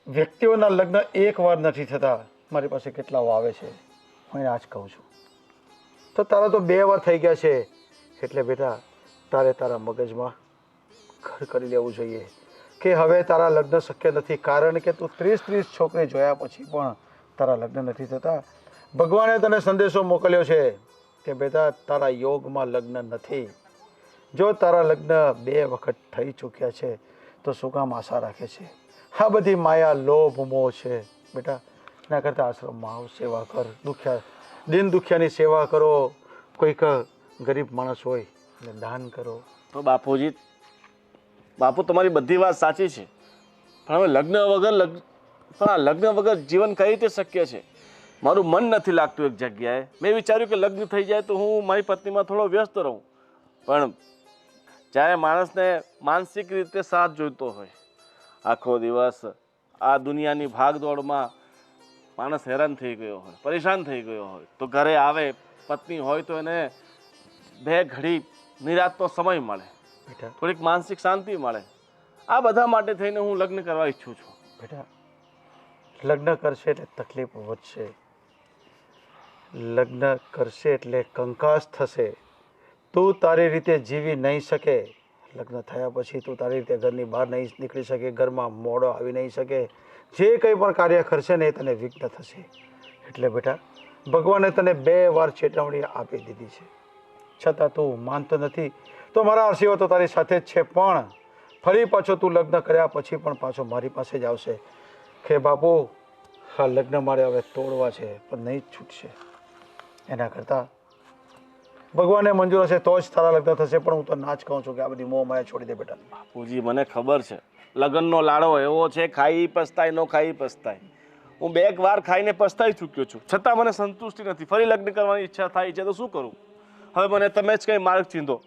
વ્યક્તિઓના લગ્ન એક વાર નથી થતા. મારી પાસે કેટલાઓ આવે છે, હું એને આજ કહું છું. તો તારા તો 2 વાર થઈ ગયા છે. એટલે બેટા તારે તારા મગજમાં ઘર કરી લેવું જોઈએ કે હવે તારા લગ્ન શક્ય નથી, કારણ કે તું 30 છોકરી જોયા પછી પણ તારા લગ્ન નથી થતા. ભગવાને તને સંદેશો મોકલ્યો છે કે બેટા તારા યોગમાં લગ્ન નથી. જો તારા લગ્ન 2 વખત થઈ ચૂક્યા છે તો શું કામ આશા રાખે છે? આ બધી માયા, લોભ, મોહ છે બેટા. એના કરતાં આશ્રમમાં આવ, સેવા કર, દિન દુખિયાની સેવા કરો. કોઈક ગરીબ માણસ હોય એટલે દાન કરો. તો બાપુજી, બાપુ તમારી બધી વાત સાચી છે, પણ હવે લગ્ન વગર જીવન કઈ રીતે શક્ય છે? મારું મન નથી લાગતું એક જગ્યાએ. મેં વિચાર્યું કે લગ્ન થઈ જાય તો હું મારી પત્નીમાં થોડો વ્યસ્ત રહું, પણ જ્યારે માણસને માનસિક રીતે સાથ જોઈતો હોય, આખો દિવસ આ દુનિયાની ભાગદોડમાં માણસ હેરાન થઈ ગયો હોય, પરેશાન થઈ ગયો હોય, તો ઘરે આવે, પત્ની હોય તો એને 2 ઘડી નિરાંતનો સમય મળે, બેટા થોડીક માનસિક શાંતિ મળે. આ બધા માટે થઈને હું લગ્ન કરવા ઈચ્છું છું. બેટા, લગ્ન કરશે એટલે તકલીફ વધશે. લગ્ન કરશે એટલે કંકાસ થશે. તું તારી રીતે જીવી નહીં શકે. લગ્ન થયા પછી તું તારી રીતે ઘરની બહાર નહીં નીકળી શકે, ઘરમાં મોડો આવી નહીં શકે. જે કંઈ પણ કાર્ય કરશે ને એ તને વિઘ્ન થશે. એટલે બેટા ભગવાને તને 2 વાર ચેતવણી આપી દીધી છે, છતાં તું માનતો નથી. તો મારા આશીર્વાદ તો તારી સાથે જ છે, પણ ફરી પાછો તું લગ્ન કર્યા પછી પણ પાછો મારી પાસે જ આવશે કે બાપુ હા લગ્ન મારે હવે તોડવા છે, પણ નહીં જ છૂટશે. એના કરતાં ભગવાને મંજૂર હશે તો જ તારા લગ્ન થશે. પણ હું તો ના જ કહું છું કે આ બધી મોહ માયા છોડી દે બેટા. બાપુજી, મને ખબર છે લગ્નનો લાડો એવો છે, ખાઈ પસ્તાય, ન ખાઈ પસ્તાય. હું 2 વાર ખાઈને પસ્તાઈ ચૂક્યો છું, છતાં મને સંતુષ્ટિ નથી. ફરી લગ્ન કરવાની ઈચ્છા થાય છે તો શું કરું? હવે મને તમે જ કંઈ માર્ગ ચીંધો,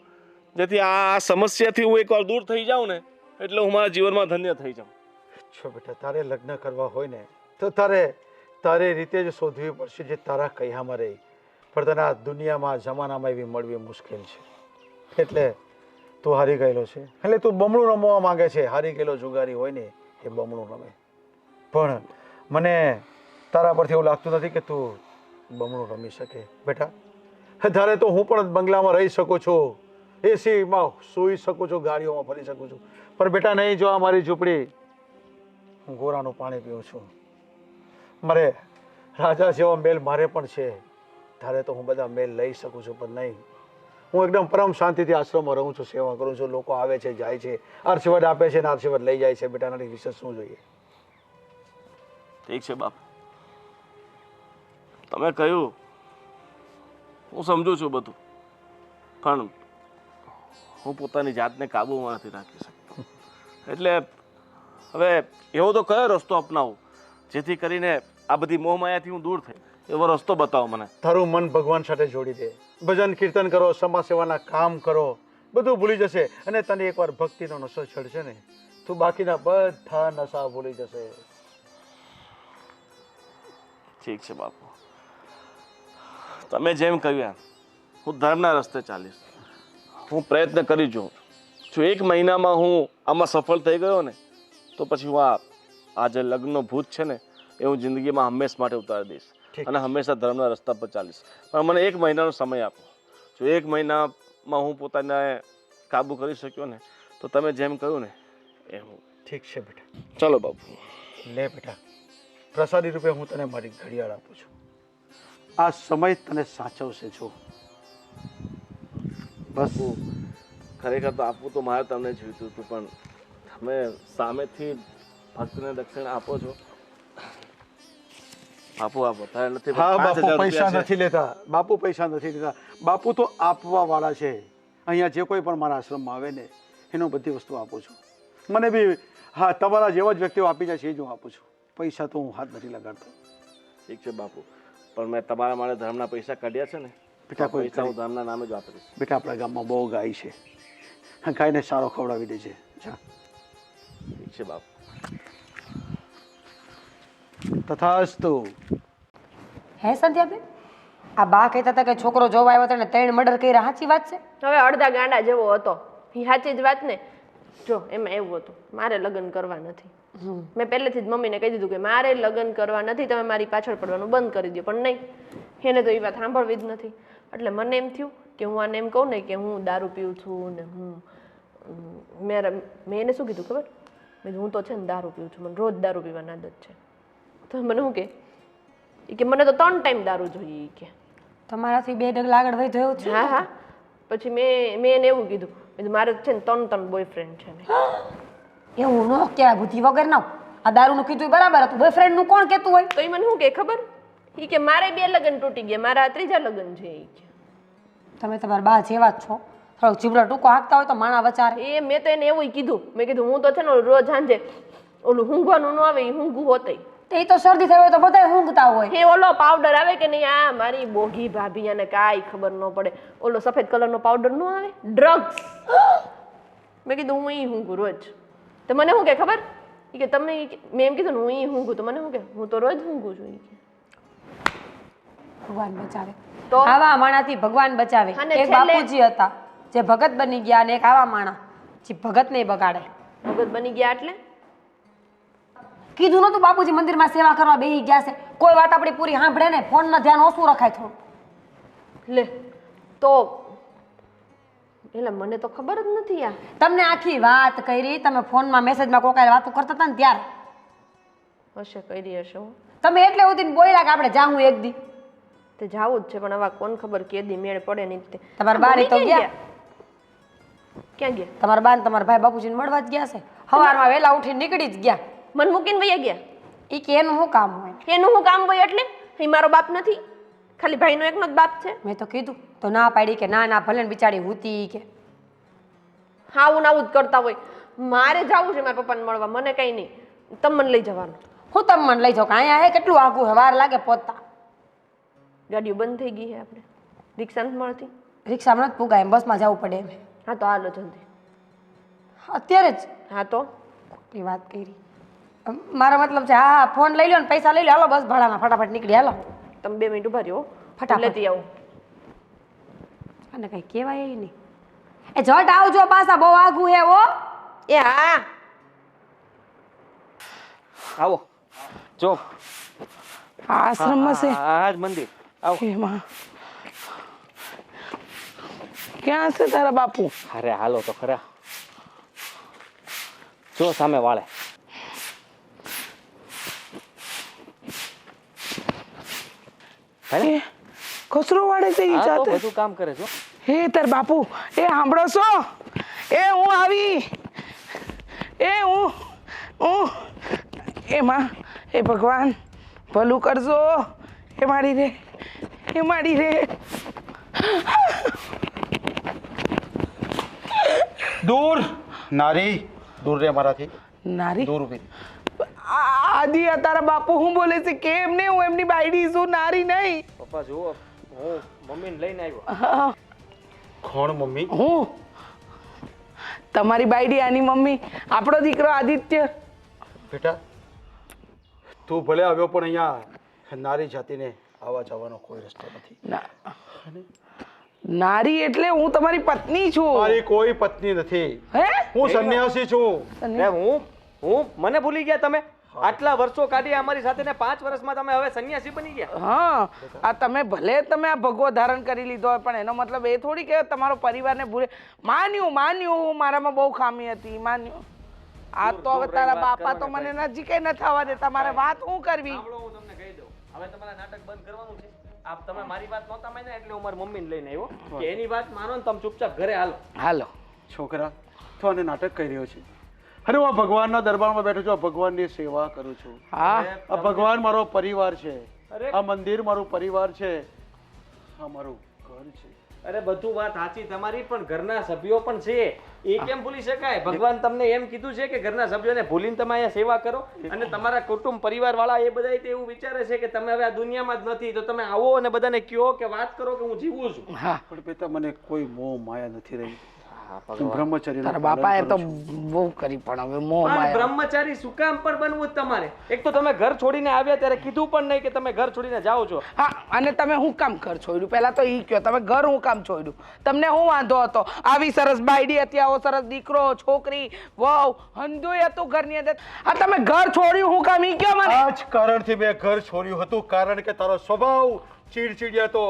જેથી આ સમસ્યાથી હું એકવાર દૂર થઈ જાઉં ને એટલે હું મારા જીવનમાં ધન્ય થઈ જાઉં. છો બેટા, તારે લગ્ન કરવા હોય ને તો તારે તારી રીતે જ શોધવી પડશે જે તારા કૈયામાં રહી. પણ તને આ દુનિયામાં, જમાનામાં એવી મળવી મુશ્કેલ છે. એટલે તું હારી ગયેલો છે, એટલે તું બમણું રમવા માંગે છે. હારી ગયેલો જુગારી હોય ને એ બમણું રમે. પણ મને તારા પરથી એવું લાગતું નથી કે તું બમણું રમી શકે. બેટા ધારે તો હું પણ બંગલામાં રહી શકું છું, એસીમાં સૂઈ શકું છું, ગાડીઓમાં ફરી શકું છું, પણ બેટા નહીં. જો આ મારી ઝૂંપડી, હું ગોરાનું પાણી પીઉં છું. મારે રાજા જેવો મેલ મારે પણ છે. ધારે તો હું બધા મેલ લઈ શકું છું, પણ નહીં. હું એકદમ પરમ શાંતિથી આશ્રમમાં રહું છું, સેવા કરું છું. લોકો આવે છે, જાય છે, આશીર્વાદ આપે છે ને આશીર્વાદ લઈ જાય છે. બેટા નાની વિશેષ શું જોઈએ? ઠીક છે બાપુ, તમે કહ્યું હું સમજુ છું બધું, પણ હું પોતાની જાતને કાબૂમાં નથી રાખી શકતો. એટલે હવે એવો તો કયો રસ્તો અપનાવું જેથી કરીને આ બધી મોહમાયાથી હું દૂર થઈ? એવો રસ્તો બતાવો મને. તારું મન ભગવાન સાથે જોડી દે. ભજન કીર્તન કરો, સમાજ સેવાના કામ કરો, બધું ભૂલી જશે. અને તને એકવાર ભક્તિનો નશો ચડશે ને, તું બાકીના બધા નશા ભૂલી જશે. ઠીક છે બાપુ, તમે જેમ કહ્યું એમ હું ધર્મના રસ્તે ચાલીશ. હું પ્રયત્ન કરી જોઉં છું. 1 મહિનામાં હું આમાં સફળ થઈ ગયો ને તો પછી હું આ જે લગ્નનો ભૂત છે ને એ હું જિંદગીમાં હંમેશ માટે ઉતારી દઈશ અને હંમેશા ધર્મના રસ્તા પર ચાલીશ. પણ મને 1 મહિનાનો સમય આપો. જો 1 મહિનામાં હું પોતાને કાબૂ કરી શક્યો ને તો તમે જેમ કહ્યું ને એવું. ઠીક છે બેટા. ચલો બાપુ. લે બેટા, પ્રસાદી રૂપે હું તને મારી ઘડિયાળ આપું છું. આ સમય તને સાચવશે. જો બસ ખરેખર તો આપવું તો મારે તમને જોઈતું હતું, પણ તમે સામેથી ભક્તને દક્ષિણ આપો છો. બાપુ આપો તારે નથી. હા બાપુ પૈસા નથી લેતા. બાપુ પૈસા નથી લેતા. બાપુ તો આપવા વાળા છે. અહીંયા જે કોઈ પણ મારા આશ્રમમાં આવે ને એનો બધી વસ્તુ આપું છું. મને બી હા તમારા જેવા જ વ્યક્તિઓ આપી જાય છે એ જ હું આપું છું. પૈસા તો હું હાથ નથી લગાડતો. ઠીક છે બાપુ, પણ મેં તમારા માટે ધર્મના પૈસા કાઢ્યા છે ને બેટા કોઈ પૈસા હું ધર્મના નામે જ વાપરીશ. બેટા આપણા ગામમાં બહુ ગાય છે, આ ગાયને સારો ખવડાવી દેજે. જા. ઠીક છે બાપ. તથાસ્તુ. હે સંધ્યાબેન, આ બા કહેતા હતા કે છોકરો જોવા આવ્યો હતો ને 3 મર્ડર કર્યા, સાચી વાત છે? હવે અડધા ગાંડા જેવો હતો એ સાચી જ વાત ને. જો એમાં એવું હતું, મારે લગ્ન કરવા નથી. મેં પહેલેથી જ મમ્મીને કહી દીધું કે મારે લગ્ન કરવા નથી, તમે મારી પાછળ પડવાનું બંધ કરી દો. પણ નહીં, એને તો એ વાત સાંભળવી જ નથી. એટલે મને એમ થયું કે હું આને એમ કહું ને કે હું દારૂ પીઉં છું ને મેં એને શું કીધું ખબર? મેં કીધું હું તો છે ને દારૂ પીઉં છું, મને રોજ દારૂ પીવાની આદત છે. તો મને શું કે મને તો 3 ટાઈમ દારૂ જોઈએ કે. તમારાથી 2 ડગલા આગળ વધ્યો એવું છે? હા હા. પછી મેં એને એવું કીધું, મારે છે ને 3 બોયફ્રેન્ડ છે ને. એવું ન કહેવાય, બુદ્ધિ વગર ના. આ દારૂનું કીધું બરાબર હતું, બોયફ્રેન્ડનું કોણ કહેતું હોય? તો એ મને શું કે ખબર? એ કે મારે 2 લગ્ન તૂટી ગયા, મારા 3જા લગ્ન છે. એ કે તમે તમારા બા જેવા જ છો, થોડોક જીબડો ટૂંકો હાંકતા હોય તો માણા વચારે. એ મેં તો એને એવું કીધું. મેં કીધું હું તો છે ને રોજ સાંજે ઓલું ઊંઘવાનું ન આવે એ ઊંઘું હોતે. એ તો શરદી થઈ હોય તો બધા ઊંઘતા હોય. એ ઓલો પાવડર આવે કે નહીં, આ મારી બોગી ભાભી અને કાંઈ ખબર ન પડે, ઓલો સફેદ કલરનો પાવડર ન આવે, ડ્રગ્સ. મેં કીધું હું ઊંઘું રોજ. તો મને શું કે ખબર? એ કે તમે મેં એમ કીધું ને હું ઊંઘું, તો મને શું કે હું તો રોજ ઊંઘું છું. ભગવાન બચાવે. તો આવા માણાથી ભગવાન બચાવે. અને એક છેલ્લે- બાપુજી હતા જે ભગત બની ગયા, અને એક આવા માણા જે ભગત નહીં બગાડે. ભગત બની ગયા એટલે કીધું નતું બાપુજી મંદિરમાં સેવા કરવા બેસી ગયા છે. કોઈ વાત આપણી પૂરી સાંભળે ને, ફોનમાં ધ્યાન ઓછું રખાય થોડું. લે તો એટલે મને તો ખબર જ નથી. આ તમને આખી વાત કરી, તમે ફોનમાં મેસેજમાં કોઈ વાતો કરતા હતા ને ત્યારે હશે કરી હશે હો. તમે એટલે ઉધીને બોલ્યા કે આપણે જાવું એક દી. તે જાવું જ છે, પણ હવે કોણ ખબર કેદી મેળ પડે નહીં. તે તમારા બારી તો ગયા. ક્યાં ગયા? તમારા બા ને તમારા ભાઈ બાપુજીને મળવા જ ગયા છે. સવારમાં વહેલા ઉઠીને નીકળી જ ગયા. મને મૂકીને વયા ગયા. એ કે એનું શું કામ હોય? એનું હું કામ હોય એટલે? એ મારો બાપ નથી, ખાલી ભાઈનો એકનો જ બાપ છે. મેં તો કીધું તો ના પાડી કે ના ના ભલે ને બિચારી હુતી કે. હા હું આવું જ કરતા હોય. મારે જવું છે મારા પપ્પાને મળવા, મને કઈ નહીં. તમે મને લઈ જવાનું. હું તમે મને લઈ જાઉં કે અહીંયા હે કેટલું આઘું હે, વાર લાગે પહોંચતા. ગાડીઓ બંધ થઈ ગઈ છે આપણે, રિક્ષા નથી મળતી. રિક્ષામાં નથી પુગાય, એમ બસમાં જવું પડે એમ. હા તો હાલો જલ્દી. અત્યારે જ હા તો એ વાત કરી. મારો મતલબ છે હા ફોન લઈ લો ને પૈસા લઈ લો, હાલો બસ ભાડામાં ફટાફટ નીકળી હાલો. તમે 2 મિનિટ ઉભા રહ્યો, ફટાફટ. લેતી આવું. અને કઈ કહેવાય એ નહીં. એ જટ આવજો પાછા, બહુ આઘું હે ઓ. એ હા આવો જો આશ્રમમાં છે આ જ મંદિર. આવો. એમાં ક્યાં છે તારા બાપુ? અરે હાલો તો ખરા, જો સામે વાળે. એ કચરો વાળે છે ઈ આ તો જાતે. બધું કામ કરે છો. હે તાર બાપુ, એ સાંભળો છો? એ હું આવી, એ હું એમાં એ ભગવાન ભલું કરજો. એ મારી રે, એ મારી રે. દૂર નારી, દૂર રે મારાથી, નારી દૂર ઉભી. આદિ આ તારા બાપુ હું બોલે છે કેમ ને? હું એમની બાયડી છું, નારી નહીં. પપ્પા જુઓ, હું મમ્મીને લઈને આવ્યો. હા, કોણ મમ્મી? હું તમારી બાયડી, આની મમ્મી, આપણો દીકરો આદિત્ય. બેટા તું ભલે આવ્યો પણ અહીંયા નારી જાતિને આવવા જવાનો કોઈ રસ્તો નથી. નારી એટલે હું તમારી પત્ની છું. મારી કોઈ પત્ની નથી, હે? હું સંન્યાસી છું. હું મને ભૂલી ગયા તમે? આટલા વર્ષો કાઢી અમારી સાથે ને 5 વર્ષમાં તમે હવે સંન્યાસી બની ગયા. હા, આ તમે ભલે તમે આ ભગવો ધારણ કરી લીધો હોય, પણ એનો મતલબ એ થોડી કે તમારો પરિવારને ભૂલે. માન્યું મારામાં બહુ ખામી હતી, માન્યું. આ તો હવે તારા બાપા તો મને નજીકે ન થવા દેતા, મારે વાત શું કરવી? સાંભળો, હું તમને કહી દઉં, હવે તમારા નાટક બંધ કરવાનું છે. આપ તમે મારી વાત નહોતા માન્યા એટલે હું મારી મમ્મીને લઈને આવ્યો કે એની વાત માનો ને તમે ચૂપચાપ ઘરે હાલો. હાલો. છોકરા તો આને નાટક કરી રહ્યો છે. અરે હું આ ભગવાનના દરબારમાં બેઠો છું, આ ભગવાનની સેવા કરું છું. હા, આ ભગવાન મારો પરિવાર છે, અરે. આ મંદિર મારું પરિવાર છે, આ મારું ઘર છે. અરે બધું વાત સાચી તમારી, પણ ઘરના સભ્યો પણ છે, એ કેમ ભૂલી શકાય? ભગવાન તમને એમ કીધું છે કે ઘરના સભ્યોને ભૂલીને તમે અહીંયા સેવા કરો, અને તમારા કુટુંબ પરિવાર વાળા એ બધા એવું વિચારે છે કે તમે હવે આ દુનિયામાં જ નથી, તો તમે આવો અને બધાને કહો કે વાત કરો કે હું જીવું છું. હા પણ પિતા મને કોઈ મોહ માયા નથી રહી. હા, હું બ્રહ્મચર્યનું તારા પાલન બાપાએ તો કરું છું. બહુ કરી પણ હવે મોહ પણ માયા બ્રહ્મચારી શું કામ પણ બનવું જ તમારે? એક તો તમે ઘર છોડીને આવ્યા ત્યારે કીધું પણ નહીં કે તમે ઘર છોડીને જાઓ છો. હા અને તમે હું કામ ઘર છોડ્યું પહેલા તો ઈ કયો, તમે ઘર હું કામ છોડ્યું? તમને હું વાંધો હતો? આવી સરસ બાયડી હતી, આવો સરસ દીકરો, છોકરી, વહુ, હંધુય હતું ઘરની અંદર. આ તમે ઘર છોડ્યું હું કામ ઈ કયો મને? આ જ કારણથી મેં ઘર છોડ્યું હતું, કારણ કે તારો સ્વભાવ ચીડચીડિયો હતો.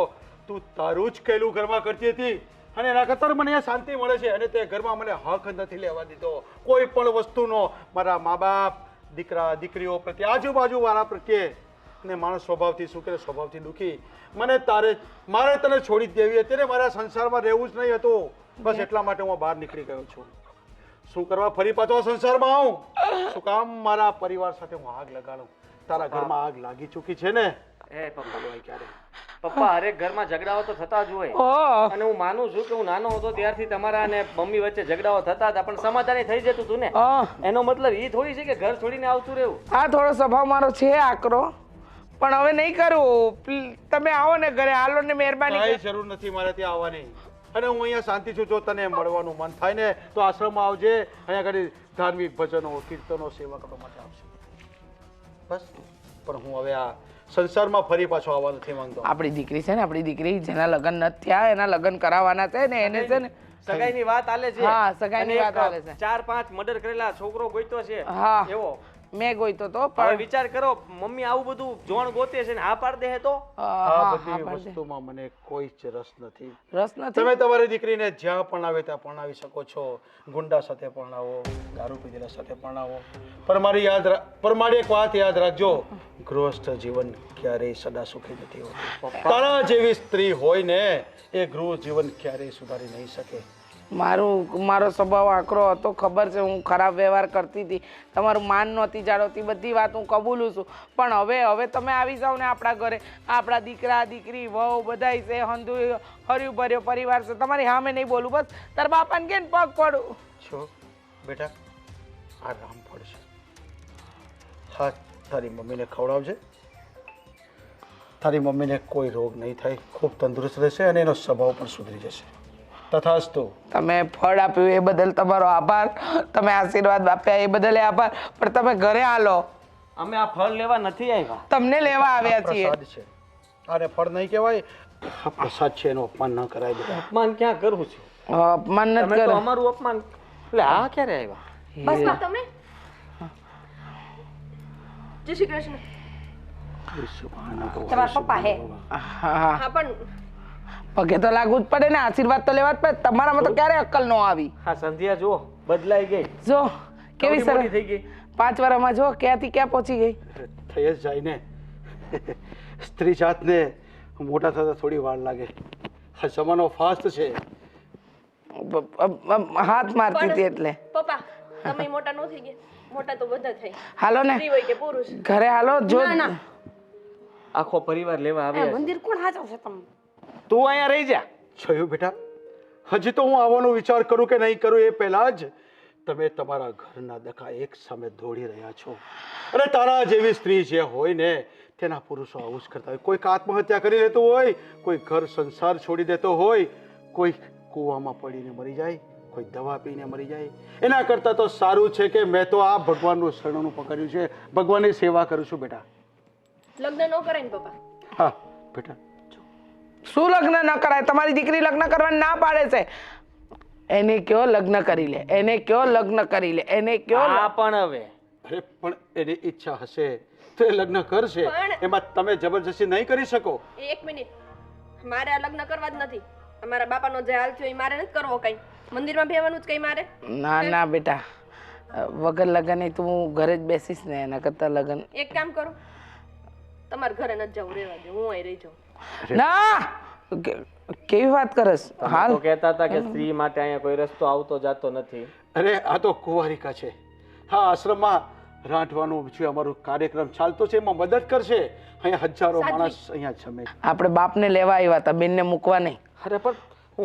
તું તારું જ કહેલું ઘરમાં કરતી હતી, અને એના કરતાં મને અહીંયા શાંતિ મળે છે. અને તે ઘરમાં મને હક નથી લેવા દીધો કોઈ પણ વસ્તુનો, મારા મા બાપ, દીકરા દીકરીઓ પ્રત્યે, આજુબાજુ વાળા પ્રત્યે. અને માણસ સ્વભાવથી શું કરે, સ્વભાવથી દુઃખી. મારે તને છોડી જ દેવી હતી ને, મારા સંસારમાં રહેવું જ નહીં હતું. બસ એટલા માટે હું બહાર નીકળી ગયો છું. શું કરવા ફરી પાછો સંસારમાં આવું? શું કામ મારા પરિવાર સાથે હું આગ લગાડું? તારા ઘરમાં આગ લાગી ચૂકી છે ને. એ પપ્પા, ક્યારે પપ્પા હરેક ઘરમાં ઝઘડાઓ તો થતા જ હોય, ઓહ અને હું માનું છું કે હું નાનો હતો ત્યારથી તમારા અને મમ્મી વચ્ચે ઝઘડાઓ થતા હતા, પણ સમાધાન થઈ જતું હતું ને. એનો મતલબ એ થોડી છે કે ઘર છોડીને આવતું રહેવું. આ થોડો સ્વભાવ મારો છે આકરો, પણ હવે નહીં કરું. તમે આવો ને ઘરે, હાલો ને મહેરબાની કઈ જરૂર નથી મારે ત્યાં આવવાની. અને હું અહીંયા શાંતિ છું. જો તને મળવાનું મન થાય ને તો આશ્રમમાં આવજે. અહીંયા ઘડી ધાર્મિક ભજનો, કીર્તનો, સેવા કરવા માટે આવશે. બસ. પણ હું હવે આ સંસારમાં ફરી પાછો આવવા નથી માંગતો. આપણી દીકરી છે ને, આપણી દીકરી જેના લગ્ન નથી થયા એના લગ્ન કરાવવાના છે ને, એને છે ને સગાઈની વાત આલે છે. હા, સગાઈની અને વાત એક આલે છે. 4-5 મર્ડર કરેલા છોકરો ગોઈતો છે. હા. એવો મેં ગોઈતો તો હવે પણ વિચાર કરો, મમ્મી આવું બધું જોણ ગોતે છે ને આ પાડ દે તો. આ બધી વસ્તુમાં મને કોઈ જ રસ નથી. રસ નથી. તમે તમારી દીકરીને જ્યાં પણ આવે ત્યાં પરણાવી શકો છો. ગુંડા સાથે પરણાવો, દારૂ પીધેલા સાથે પરણાવો. પણ મારી એક વાત યાદ રાખજો, ગૃહસ્થ જીવન ક્યારેય સદા સુખી નથી હોતું. તારા જેવી સ્ત્રી હોય ને એ ગૃહ જીવન ક્યારેય સુધારી નહીં શકે. મારો સ્વભાવ આકરો હતો, ખબર છે. હું ખરાબ વ્યવહાર કરતી હતી, તમારું માન નહોતી જાળવતી, બધી વાત હું કબૂલું છું. પણ હવે તમે આવી જાઓ ને આપણા ઘરે, આપણા દીકરા દીકરી વહુ બધાય છે, હંધુ હર્યું ભર્યો પરિવાર છે. તમારી સામે નહીં બોલું, બસ તારા બાપાને કે પગ પડું છો બેટા. આ રામફળ છે. હા, તારી મમ્મીને ખવડાવજે. તારી મમ્મીને કોઈ રોગ નહીં થાય, ખૂબ તંદુરસ્ત રહેશે અને એનો સ્વભાવ પણ સુધરી જશે. તથાસ્તુ. તમે ફળ આપ્યું એ બદલ તમારો આભાર, તમે આશીર્વાદ આપ્યા એ બદલ આભાર, પણ તમે ઘરે હાલો. અમે આ ફળ લેવા નથી આવ્યા, તમને લેવા આવ્યા છીએ. પ્રસાદ છે. આને ફળ નહીં કહેવાય, આ પ્રસાદ છે, એનું અપમાન ન કરાય બેટા. અપમાન ક્યાં કરું છું? અપમાન તમે નથી તો કરે. અમારું અપમાન. એટલે આ ક્યારે આવ્યા? બસ માં તમે જય શ્રી કૃષ્ણ. તમારા પપ્પા હે. હા, હા પણ પગે તો લાગવું જ પડે ને, આશીર્વાદ તો લેવા જ પડે. તમારામાં તો ક્યારે અક્કલ ન આવી. હા, સંધ્યા જુઓ બદલાઈ ગઈ, જો કેવી કેવી સરસ થઈ ગઈ. 5 વર્ષમાં જો ક્યાંથી ક્યાં પહોંચી ગઈ. થઈ જ જાય ને. સ્ત્રી જાતને મોટા થતા થોડી વાર લાગે. આ જમાનો ફાસ્ટ છે. હાથ મારતી હતી એટલે. પપ્પા તમે મોટા ન થઈ ગયા, મોટા તો બધા થઈ, હાલો ને સ્ત્રી હોય કે પુરુષ. ઘરે હાલો. જો આખો પરિવાર લેવા આવ્યા છે. મંદિર કોણ હાચવશે તમને? તું અહીંયા રહી જા. જોયું બેટા, હજી તો હું આવવાનો વિચાર કરું કે નહીં કરું એ પહેલા જ તમે તમારા ઘરના દકા એક સામે દોડી રહ્યા છો. અને તારા જેવી સ્ત્રી જે હોય ને તેના પુરુષો આવું જ કરતા હોય. કોઈક આત્મહત્યા કરી લેતો હોય, કોઈ ઘર સંસાર છોડી દેતો હોય, કોઈ કૂવામાં પડીને મરી જાય, કોઈ દવા પીને મરી જાય. એના કરતાં તો સારું છે કે મેં તો આ ભગવાનનું શરણનું પકડ્યું છે, ભગવાનની સેવા કરું છું બેટા. લગ્ન ન કરાય ને પપ્પા? હા બેટા. શું લગ્ન ન કરાય? તમારી દીકરી લગ્ન કરવાની ના પાડે છે. એને કયો લગ્ન કરી લે, એને કયો લગ્ન કરી લે, એને કયો આ પણ હવે અરે પણ એની ઈચ્છા હશે તો એ લગ્ન કરશે. એમાં તમે જબરજસ્તી નહીં કરી શકો. એક મિનિટ, મારે આ લગ્ન કરવા જ નથી. અમારા બાપાનો જે હાલ થયો એ મારે નથી કરવો. કઈ મંદિરમાં બેવાનું જ કઈ મારે? ના ના બેટા, વગર લગ્ન તું ઘરે જ બેસીશ ને, એના કરતા લગ્ન. એક કામ કરો, તમારે ઘરે નથી જવું, રહેવા દે, હું અહીં રહી જાઉં. ના, કેવી વાત કરસ? હાલ તો કહેતા હતા કે સ્ત્રી માટે અહીંયા કોઈ રસ્તો આવતો જાતો નથી. અરે આ તો કુંવારિકા છે. હા, આશ્રમમાં રાંધવાનું જે અમારું કાર્યક્રમ ચાલતો છે એમાં મદદ કરશે. અહીંયા હજારો માણસ અહીંયા જમે. આપણે બાપને લેવા આવ્યા હતા, બેનને મૂકવા નહીં. અરે પણ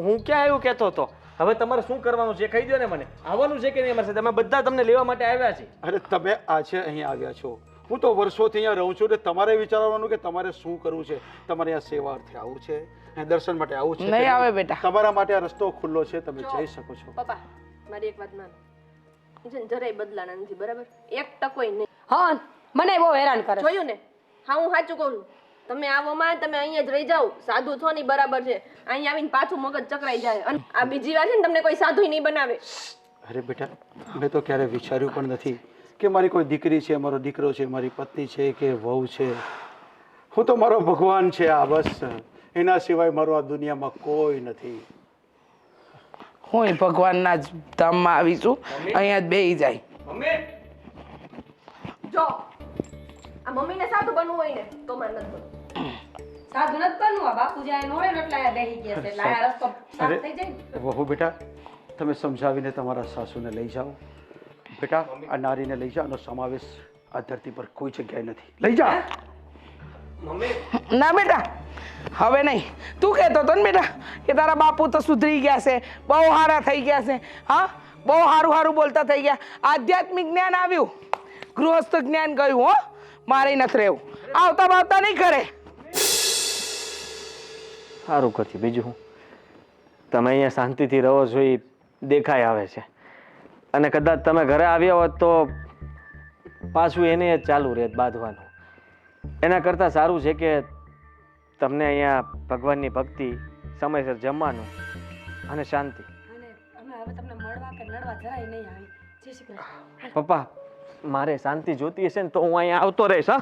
હું ક્યાં એવું કહેતો હતો? હવે તમારે શું કરવાનું છે કહી દો ને મને. આવવાનું છે કે નહીં અમારે સાથે? અમે બધા તમને લેવા માટે આવ્યા છીએ. અરે તમે આજે અહીં આવ્યા છો, હું તો વર્ષોથી અહીંયા રહું છું, એટલે તમારે વિચારવાનું કે તમારે શું કરવું છે. તમારે અહીંયા સેવા અર્થે આવવું છે, અહીં દર્શન માટે આવવું છે. નહીં આવે બેટા. તમારા માટે આ રસ્તો ખુલ્લો છે, તમે જઈ શકો છો. પપ્પા મારી એક વાત માનો, હું છે ને જરાય બદલાના નથી, બરાબર? એક ટકોય નહીં. હા મને બહુ હેરાન કરે. જોયું ને? હા હું સાચું કહું છું. તમે આવોમાં તમે અહીંયા જ રહી જાઓ, સાધુ છો નહીં, બરાબર છે. અહીંયા આવીને પાછું મગજ ચકરાઈ જાય. અને આ બીજી વાર છે ને તમને કોઈ સાધુ નહીં બનાવે. અરે બેટા, મેં તો ક્યારે વિચાર્યું પણ નથી કે મારી કોઈ દીકરી છે, મારો દીકરો છે, મારી પત્ની છે કે વહુ છે. હું તો મારો ભગવાન છે આ, બસ. એના સિવાય મારો આ દુનિયામાં કોઈ નથી. હું ભગવાનના જ ધામમાં આવીશું, અહીંયા જ બેહી જાય. મમ્મી જો આ મમ્મીને સાધુ બનવું હોય ને તો મારે નથી બનવું. સાધુ નથી બનવું. આ બાપુજી આ નોળે ને એટલે આ બેહી ગયા છે, એટલે આ રસ્તો સાફ થઈ જાય ને. વહુ બેટા, તમે સમજાવીને તમારા સાસુને લઈ જાઓ. બેટા, આ નારીને લઈ જાઓ, આનો સમાવેશ આ ધરતી પર કોઈ જગ્યાએ નથી. લઈ જા. ના બેટા, હવે નહીં. તું કહેતો હતો ને બેટા કે તારા બાપુ તો સુધરી ગયા છે, બહુ સારા થઈ ગયા છે. હા, બહુ સારું સારું બોલતા થઈ ગયા. આધ્યાત્મિક જ્ઞાન આવ્યું, ગૃહસ્થ જ્ઞાન ગયું. હો, મારે નથી રહેવું. આવતા બાવતા નહીં કરે. સારું કરતી. બીજું હું, તમે અહીંયા શાંતિથી રહો છો એ દેખાઈ આવે છે. અને કદાચ તમે ઘરે આવ્યા હોત તો પાછું એને જ ચાલુ રહેત બાંધવાનું. એના કરતાં સારું છે કે તમને અહીંયા ભગવાનની ભક્તિ, સમયસર જમવાનું અને શાંતિ. અને અમે હવે તમને મળવા કે લડવા જરાય નહીં આવી. જય શ્રી કૃષ્ણ. પપ્પા, મારે શાંતિ જોતી હશે ને તો હું અહીંયા આવતો રહીશ. હા.